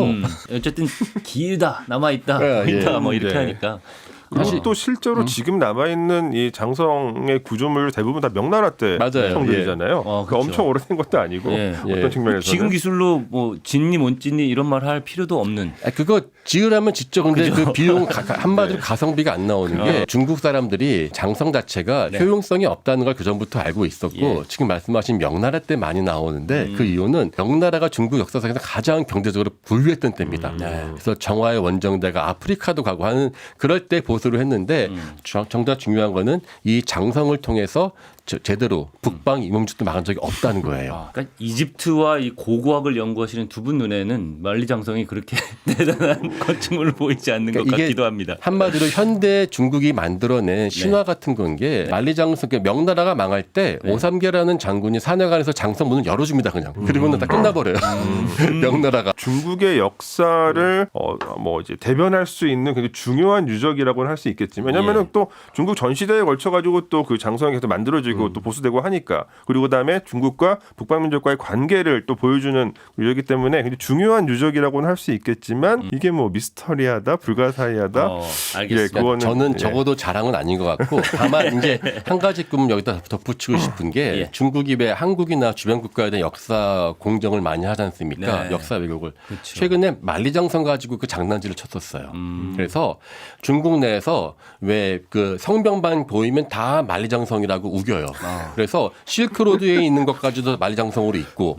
어쨌든 길다 남아 있다 예, 있다 뭐 이렇게 네. 하니까. 그리고 또 실제로 지금 남아있는 이 장성의 구조물 대부분 다 명나라 때 맞아요. 성들이잖아요. 그렇죠. 엄청 오래된 것도 아니고 예. 어떤 측면에서는 지금 기술로 뭐 짓니 못 짓니 이런 말 할 필요도 없는. 그거 지으라면 짓죠. 근데 그 비용 한마디로 가성비가 안 나오는 게 중국 사람들이 장성 자체가 효용성이 없다는 걸 그전부터 알고 있었고 지금 말씀하신 명나라 때 많이 나오는데 그 이유는 명나라가 중국 역사상에서 가장 경제적으로 부유했던 때입니다. 그래서 정화의 원정대가 아프리카도 가고 하는 그럴 때 보수를 했는데 정작 중요한 거는 이 장성을 통해서 제대로 북방 이민족도 막은 적이 없다는 거예요. 그러니까 이집트와 이 고고학을 연구하시는 두 분 눈에는 만리장성이 그렇게 대단한 건축물로 보이지 않는 것 이게 같기도 합니다. 한마디로 현대 중국이 만들어낸 신화 같은 건 게 만리장성 명나라가 망할 때 오삼계라는 장군이 사냥안에서 장성 문을 열어줍니다 그냥. 그리고는 다 끝나버려요. 명나라가. 중국의 역사를 뭐 이제 대변할 수 있는 굉장히 중요한 유적이라고는 할 수 있겠지만 왜냐하면은 또 중국 전 시대에 걸쳐 가지고 또 그 장성이 계속 만들어지고 그리고 또 보수되고 하니까 그리고 그다음에 중국과 북방민족과의 관계를 또 보여주는 유적이기 때문에 굉장히 중요한 유적이라고는 할 수 있겠지만 이게 뭐 미스터리하다, 불가사의하다. 알겠습니다. 그거는 저는 예. 적어도 자랑은 아닌 것 같고 다만 이제 한 가지끔 여기다 덧붙이고 싶은 게 예. 중국이 왜 한국이나 주변 국가에 대한 역사 공정을 많이 하지 않습니까? 네. 역사 왜곡을. 그렇죠. 최근에 만리장성 가지고 그 장난질을 쳤었어요. 그래서 중국 내에서 왜 그 성병반 보이면 다 만리장성이라고 우겨요. 그래서 실크로드에 있는 것까지도 만리장성으로 있고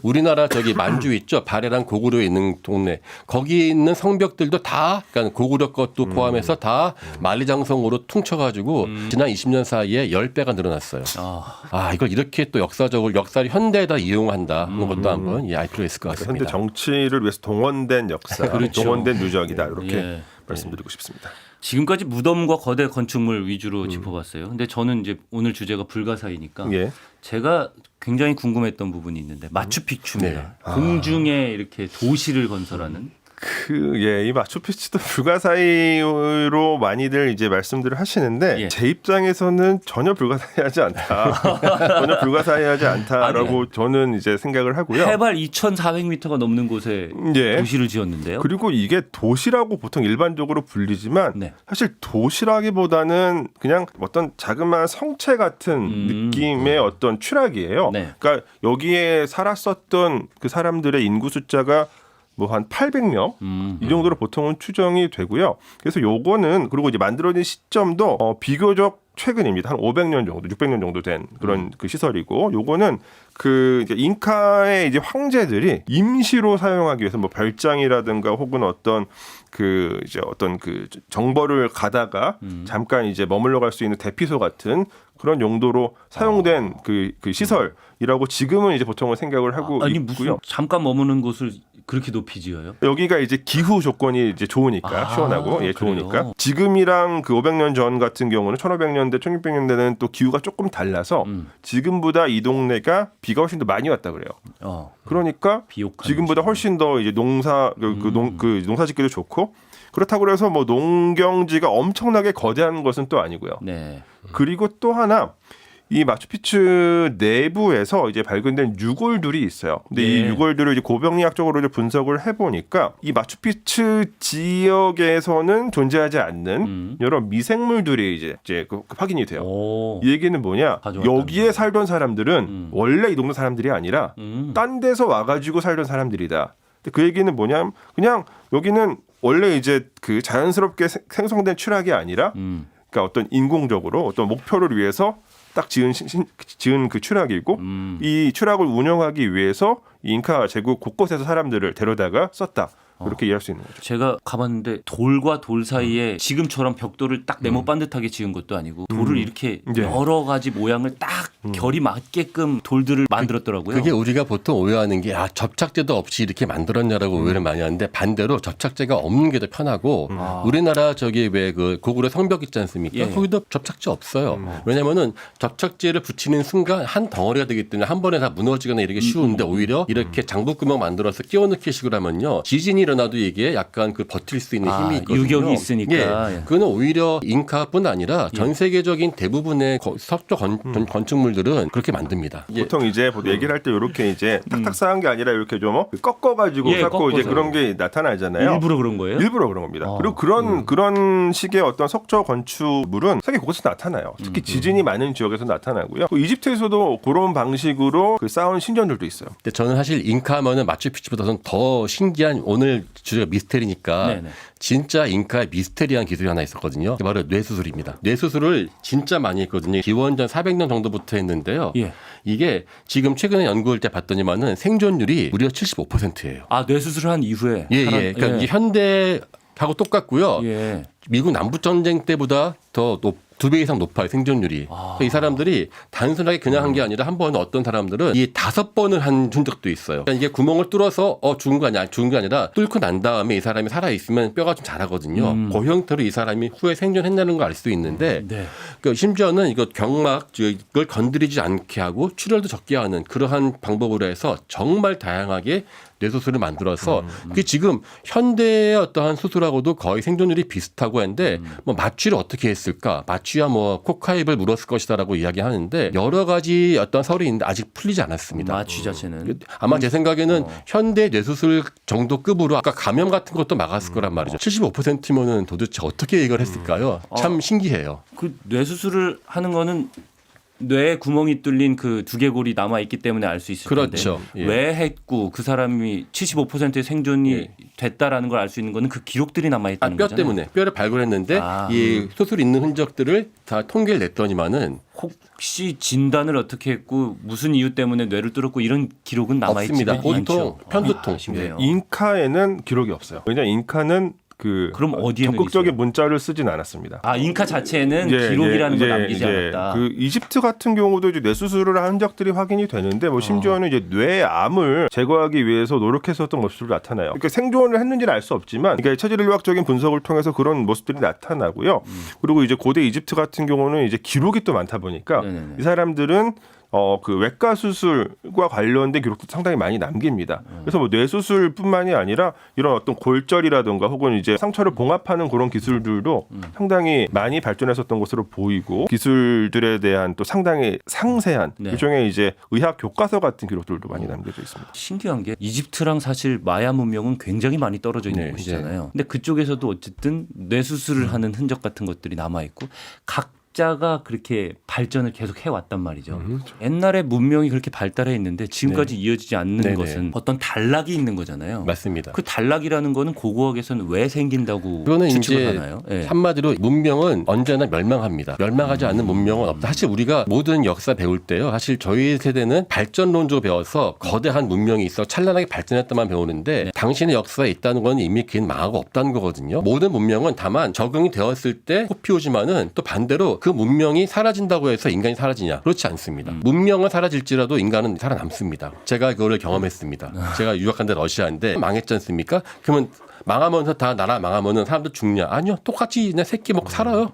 우리나라 저기 만주 있죠. 발해랑 고구려에 있는 동네. 거기에 있는 성벽들도 다 그러니까 고구려 것도 포함해서 다 만리장성으로 퉁쳐가지고 지난 20년 사이에 10배가 늘어났어요. 이걸 이렇게 또 역사를 현대에다 이용한다. 그런 것도 한번 알 필요가 있을 것 같습니다. 현대 정치를 위해서 동원된 역사, 그렇죠. 동원된 유적이다 이렇게 예. 말씀드리고 싶습니다. 지금까지 무덤과 거대 건축물 위주로 짚어봤어요. 근데 저는 이제 오늘 주제가 불가사의니까 예. 제가 굉장히 궁금했던 부분이 있는데 마추픽추입니다. 네. 공중에 이렇게 도시를 건설하는 이 마추픽추도 불가사의로 많이들 이제 말씀들을 하시는데 예. 제 입장에서는 전혀 불가사의하지 않다. 전혀 불가사의하지 않다라고 저는 이제 생각을 하고요. 해발 2,400m가 넘는 곳에 예. 도시를 지었는데요. 그리고 이게 도시라고 보통 일반적으로 불리지만 네. 사실 도시라기보다는 그냥 어떤 자그마한 성체 같은 느낌의 어떤 추락이에요. 네. 그러니까 여기에 살았었던 그 사람들의 인구 숫자가 뭐 한 800명 이 정도로 보통은 추정이 되고요. 그래서 요거는 그리고 이제 만들어진 시점도 비교적 최근입니다. 한 500년 정도, 600년 정도 된 그런 그 시설이고, 요거는 그 이제 잉카의 이제 황제들이 임시로 사용하기 위해서 뭐 별장이라든가 혹은 어떤 그 이제 어떤 그 정벌을 가다가 잠깐 이제 머물러 갈 수 있는 대피소 같은 그런 용도로 사용된 그 시설이라고 지금은 이제 보통은 생각을 하고 아니 있고요. 무슨 잠깐 머무는 곳을 그렇게 높이 지어요? 여기가 이제 기후 조건이 이제 좋으니까 시원하고 그래요? 좋으니까 지금이랑 그 500년 전 같은 경우는 1500년대, 1600년대는 또 기후가 조금 달라서 지금보다 이 동네가 비가 훨씬 더 많이 왔다 그래요. 그러니까 비옥한 지금보다 훨씬 더 이제 농사짓기도 좋고 그렇다고 해서 뭐 농경지가 엄청나게 거대한 것은 또 아니고요. 네. 그리고 또 하나 이 마추픽추 내부에서 이제 발견된 유골들이 있어요. 근데 이 예. 유골들을 이제 고병리학적으로 이제 분석을 해보니까 이 마추픽추 지역에서는 존재하지 않는 여러 미생물들이 이제 확인이 돼요. 오. 이 얘기는 뭐냐? 가져왔다는 여기에 살던 사람들은 원래 이 동네 사람들이 아니라 딴 데서 와가지고 살던 사람들이다. 근데 그 얘기는 뭐냐면 그냥 여기는 원래 이제 그 자연스럽게 생성된 추락이 아니라 그러니까 어떤 인공적으로 어떤 목표를 위해서 딱 지은 그 추락이고 이 추락을 운영하기 위해서 이 잉카 제국 곳곳에서 사람들을 데려다가 썼다. 그렇게 이해할 수 있는 거죠. 제가 가봤는데 돌과 돌 사이에 지금처럼 벽돌을 딱 네모 반듯하게 지은 것도 아니고 돌을 이렇게 네. 여러 가지 모양을 딱 결이 맞게끔 돌들을 만들었더라고요. 그게 우리가 보통 오해하는 게 접착제도 없이 이렇게 만들었냐라고 오해를 많이 하는데 반대로 접착제가 없는 게 더 편하고 우리나라 저기 왜 그 고구려 성벽 있지 않습니까? 예. 거기도 접착제 없어요. 왜냐면은 접착제를 붙이는 순간 한 덩어리가 되기 때문에 한 번에 다 무너지거나 이렇게 쉬운데 오히려 이렇게 장부구멍 만들어서 끼워넣기 식으로 하면요. 지진이 일어나도 이게 약간 그 버틸 수 있는 힘이 있거든요. 유격이 있으니까. 예. 그거는 오히려 잉카뿐 아니라 전 세계적인 대부분의 석조 건축물들은 그렇게 만듭니다. 보통 이제 얘기를 할 때 이렇게 이제 탁탁 쌓은 게 아니라 이렇게 좀 꺾어가지고 예, 쌓고 이제 꺾어서. 그런 게 나타나잖아요. 일부러 그런 거예요? 일부러 그런 겁니다. 그리고 그런 식의 어떤 석조 건축물은 세계 곳곳에 나타나요. 특히 지진이 많은 지역에서 나타나고요. 이집트에서도 그런 방식으로 그 쌓은 신전들도 있어요. 근데 저는 사실 잉카하면은 마추픽추보다는 더 신기한 오늘 주제가 미스테리니까 네네. 진짜 잉카의 미스테리한 기술이 하나 있었거든요. 그게 바로 뇌수술입니다. 뇌수술을 진짜 많이 했거든요. 기원전 400년 정도부터 했는데요. 예. 이게 지금 최근에 연구할 때 봤더니만은 생존율이 무려 75%예요. 아, 뇌수술을 한 이후에 예. 그러니까 이게 현대하고 똑같고요. 예. 미국 남부전쟁 때보다 더 2배 이상 높아요, 생존율이. 이 사람들이 단순하게 그냥 한 게 아니라 한 번은 어떤 사람들은 이 5번을 한 적도 있어요. 그러니까 이게 구멍을 뚫어서 죽은 게 아니라 뚫고 난 다음에 이 사람이 살아있으면 뼈가 좀 자라거든요. 그 형태로 이 사람이 후에 생존했다는 걸 알 수 있는데 네. 그러니까 심지어는 이거 경막을 건드리지 않게 하고 출혈도 적게 하는 그러한 방법으로 해서 정말 다양하게 뇌수술을 만들어서 그게 지금 현대의 어떠한 수술하고도 거의 생존율이 비슷하고 한데 뭐 마취를 어떻게 했을까? 마취 악취와 뭐 코카입을 물었을 것이다라고 이야기하는데 여러 가지 어떤 설이 있는데 아직 풀리지 않았습니다. 마취 자체는 아마 제 생각에는 현대 뇌수술 정도 급으로 아까 감염 같은 것도 막았을 거란 말이죠. 75%면은 도대체 어떻게 이걸 했을까요? 참 신기해요. 그 뇌수술을 하는 거는 뇌에 구멍이 뚫린 그 두개골이 남아 있기 때문에 알 수 있을 그렇죠. 텐데 예. 왜 했고 그 사람이 75%의 생존이 예. 됐다라는 걸 알 수 있는 거는 그 기록들이 남아 있다는 뼈 거잖아요. 때문에 뼈를 발굴했는데 이 소술 있는 흔적들을 다 통계를 냈더니만은 혹시 진단을 어떻게 했고 무슨 이유 때문에 뇌를 뚫었고 이런 기록은 남아 있지 없습니다. 않죠. 온통 편두통. 아쉽네요. 잉카에는 기록이 없어요. 왜냐하면 잉카는 그럼 어디에는 적극적인 있어요? 문자를 쓰진 않았습니다. 아 잉카 자체에는 기록이라는 걸 남기지 않았다. 그 이집트 같은 경우도 이제 뇌 수술을 한 흔적들이 확인이 되는데 뭐 심지어는 이제 뇌암을 제거하기 위해서 노력했었던 모습들이 나타나요. 그러니까 생존을 했는지는 알 수 없지만, 그러니까 체질인류학적인 분석을 통해서 그런 모습들이 나타나고요. 그리고 이제 고대 이집트 같은 경우는 이제 기록이 또 많다 보니까 네네네. 이 사람들은 그 외과 수술과 관련된 기록도 상당히 많이 남깁니다. 그래서 뭐 뇌 수술뿐만이 아니라 이런 어떤 골절이라든가 혹은 이제 상처를 봉합하는 그런 기술들도 상당히 많이 발전했었던 것으로 보이고, 기술들에 대한 또 상당히 상세한 네. 일종의 이제 의학 교과서 같은 기록들도 많이 남겨져 있습니다. 신기한 게 이집트랑 사실 마야 문명은 굉장히 많이 떨어져 있는 네, 곳이잖아요. 근데 그쪽에서도 어쨌든 뇌수술을 하는 흔적 같은 것들이 남아 있고 각자가 그렇게 발전을 계속 해왔단 말이죠. 옛날에 문명이 그렇게 발달해 있는데 지금까지 이어지지 않는 네네. 것은 어떤 단락이 있는 거잖아요. 맞습니다. 그 단락이라는 거는 고고학에서는 왜 생긴다고 그거는 추측을 이제 하나요? 예. 한마디로 문명은 언제나 멸망합니다. 멸망하지 않는 문명은 없다. 사실 우리가 모든 역사 배울 때요. 사실 저희 세대는 발전론조 배워서 거대한 문명이 있어 찬란하게 발전했다만 배우는데 당신의 역사에 있다는 건 이미 걔는 망하고 없다는 거거든요. 모든 문명은 다만 적응이 되었을 때 꽃피우지만은 또 반대로 그 문명이 사라진다고 해서 인간이 사라지냐? 그렇지 않습니다. 문명은 사라질지라도 인간은 살아남습니다. 제가 그거를 경험했습니다. 제가 유학한 데 러시아인데 망했지 않습니까? 그러면 망하면서 다 나라 망하면은 사람들 죽냐? 아니요. 똑같이 그냥 새끼 먹고 살아요.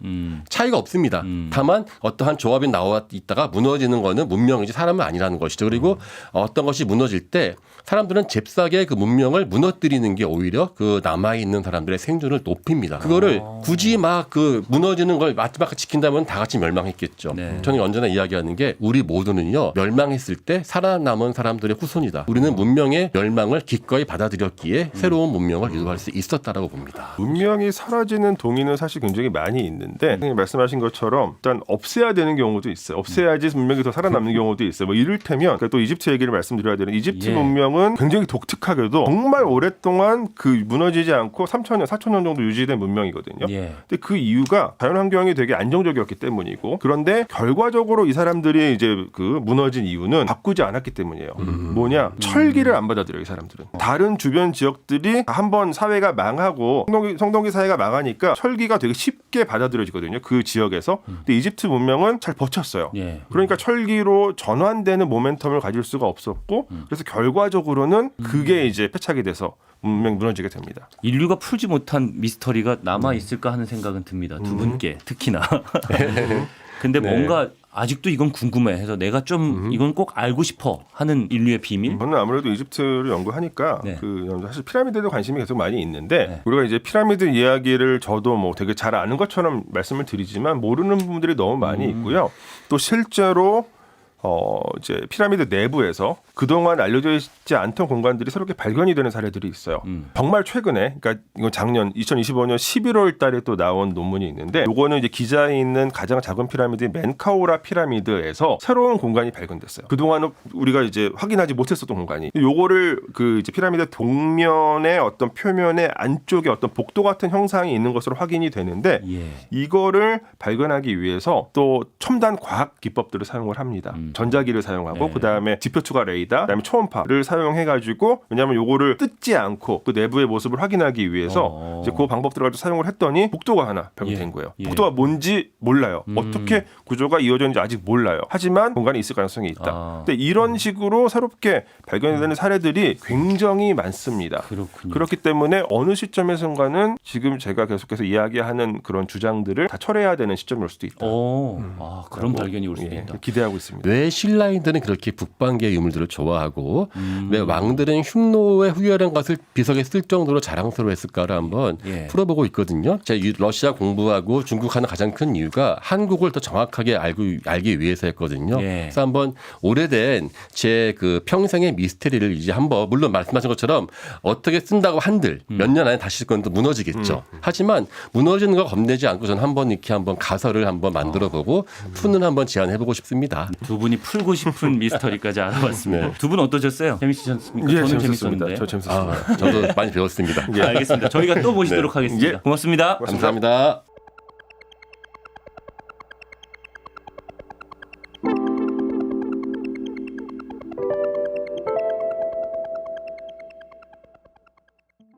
차이가 없습니다. 다만 어떠한 조합이 나와 있다가 무너지는 거는 문명이지 사람은 아니라는 것이죠. 그리고 어떤 것이 무너질 때 사람들은 잽싸게 그 문명을 무너뜨리는 게 오히려 그 남아있는 사람들의 생존을 높입니다. 그거를 굳이 막 그 무너지는 걸 마지막까지 지킨다면 다 같이 멸망했겠죠. 네. 저는 언제나 이야기하는 게 우리 모두는요. 멸망했을 때 살아남은 사람들의 후손이다. 우리는 문명의 멸망을 기꺼이 받아들였기에 새로운 문명을 유도할 수 있었다라고 봅니다. 문명이 사라지는 동의는 사실 굉장히 많이 있는데, 선생님 말씀하신 것처럼 일단 없애야 되는 경우도 있어요. 없애야지 문명이 더 살아남는 경우도 있어요. 뭐 이를테면 또 이집트 얘기를 말씀드려야 되는, 이집트 예. 문명은 굉장히 독특하게도 정말 오랫동안 그 무너지지 않고 3,000년, 4,000년 정도 유지된 문명이거든요. 예. 근데 그 이유가 자연 환경이 되게 안정적이었기 때문이고, 그런데 결과적으로 이 사람들이 이제 그 무너진 이유는 바꾸지 않았기 때문이에요. 뭐냐? 철기를 안 받아들여요, 이 사람들은. 다른 주변 지역들이 한번 사회가 망하고 성동기 사회가 망하니까 철기가 되게 쉽게 받아들여지거든요, 그 지역에서. 근데 이집트 문명은 잘 버텼어요. 예. 그러니까 철기로 전환되는 모멘텀을 가질 수가 없었고, 그래서 결과적으로는 그게 이제 패착이 돼서 문명이 무너지게 됩니다. 인류가 풀지 못한 미스터리가 남아 있을까 하는 생각은 듭니다. 두 분께 특히나. 근데 네. 뭔가 아직도 이건 궁금해해서 내가 좀 이건 꼭 알고 싶어 하는 인류의 비밀. 저는 아무래도 이집트를 연구하니까 네. 그 사실 피라미드에도 관심이 계속 많이 있는데, 네. 우리가 이제 피라미드 이야기를 저도 뭐 되게 잘 아는 것처럼 말씀을 드리지만 모르는 부분들이 너무 많이 있고요. 또 실제로 이제 피라미드 내부에서 그동안 알려져 있지 않던 공간들이 새롭게 발견이 되는 사례들이 있어요. 정말 최근에, 그러니까 이건 작년 2025년 11월 달에 또 나온 논문이 있는데, 요거는 이제 기자에 있는 가장 작은 피라미드 멘카오라 피라미드에서 새로운 공간이 발견됐어요. 그동안은 우리가 이제 확인하지 못했었던 공간이. 요거를 그 이제 피라미드 동면의 어떤 표면의 안쪽에 어떤 복도 같은 형상이 있는 것으로 확인이 되는데, 예. 이거를 발견하기 위해서 또 첨단 과학 기법들을 사용을 합니다. 전자기를 사용하고, 네. 그다음에 지표 투과 레이더, 그다음에 초음파를 사용해가지고, 왜냐하면 요거를 뜯지 않고 그 내부의 모습을 확인하기 위해서 이제 그 방법들을 가지고 사용을 했더니 복도가 하나 발견된 예. 거예요. 예. 복도가 뭔지 몰라요. 어떻게 구조가 이어졌는지 아직 몰라요. 하지만 공간이 있을 가능성이 있다. 근데 이런 식으로 새롭게 발견되는 사례들이 굉장히 많습니다. 그렇군요. 그렇기 때문에 어느 시점에선가는 지금 제가 계속해서 이야기하는 그런 주장들을 다 철회해야 되는 시점이 올 수도 있다. 그런 발견이 올 수도 예, 있다. 기대하고 있습니다. 왜 신라인들은 그렇게 북방계의 유물들을 좋아하고 왜 왕들은 흉노의 후열한 것을 비석에 쓸 정도로 자랑스러워했을까를 한번 예. 풀어보고 있거든요. 제가 러시아 공부하고 중국 하는 가장 큰 이유가 한국을 더 정확하게 알기 위해서였거든요. 예. 그래서 한번 오래된 제 그 평생의 미스테리를 이제 한번 물론 말씀하신 것처럼 어떻게 쓴다고 한들 몇 년 안에 다시 그건 또 무너지겠죠. 하지만 무너지는 거 겁내지 않고 저는 한번 이렇게 한번 가설을 한번 만들어보고 푸는 한번 제안해보고 싶습니다. 두 분이 풀고 싶은 미스터리까지 알아봤습니다. 네. 두 분 어떠셨어요? 재밌으셨습니까? 예, 저는 재밌었습니다. 재밌었는데. 저 재밌었습니다. 저도 많이 배웠습니다. 알겠습니다. 저희가 또 모시도록 하겠습니다. 예. 고맙습니다. 감사합니다.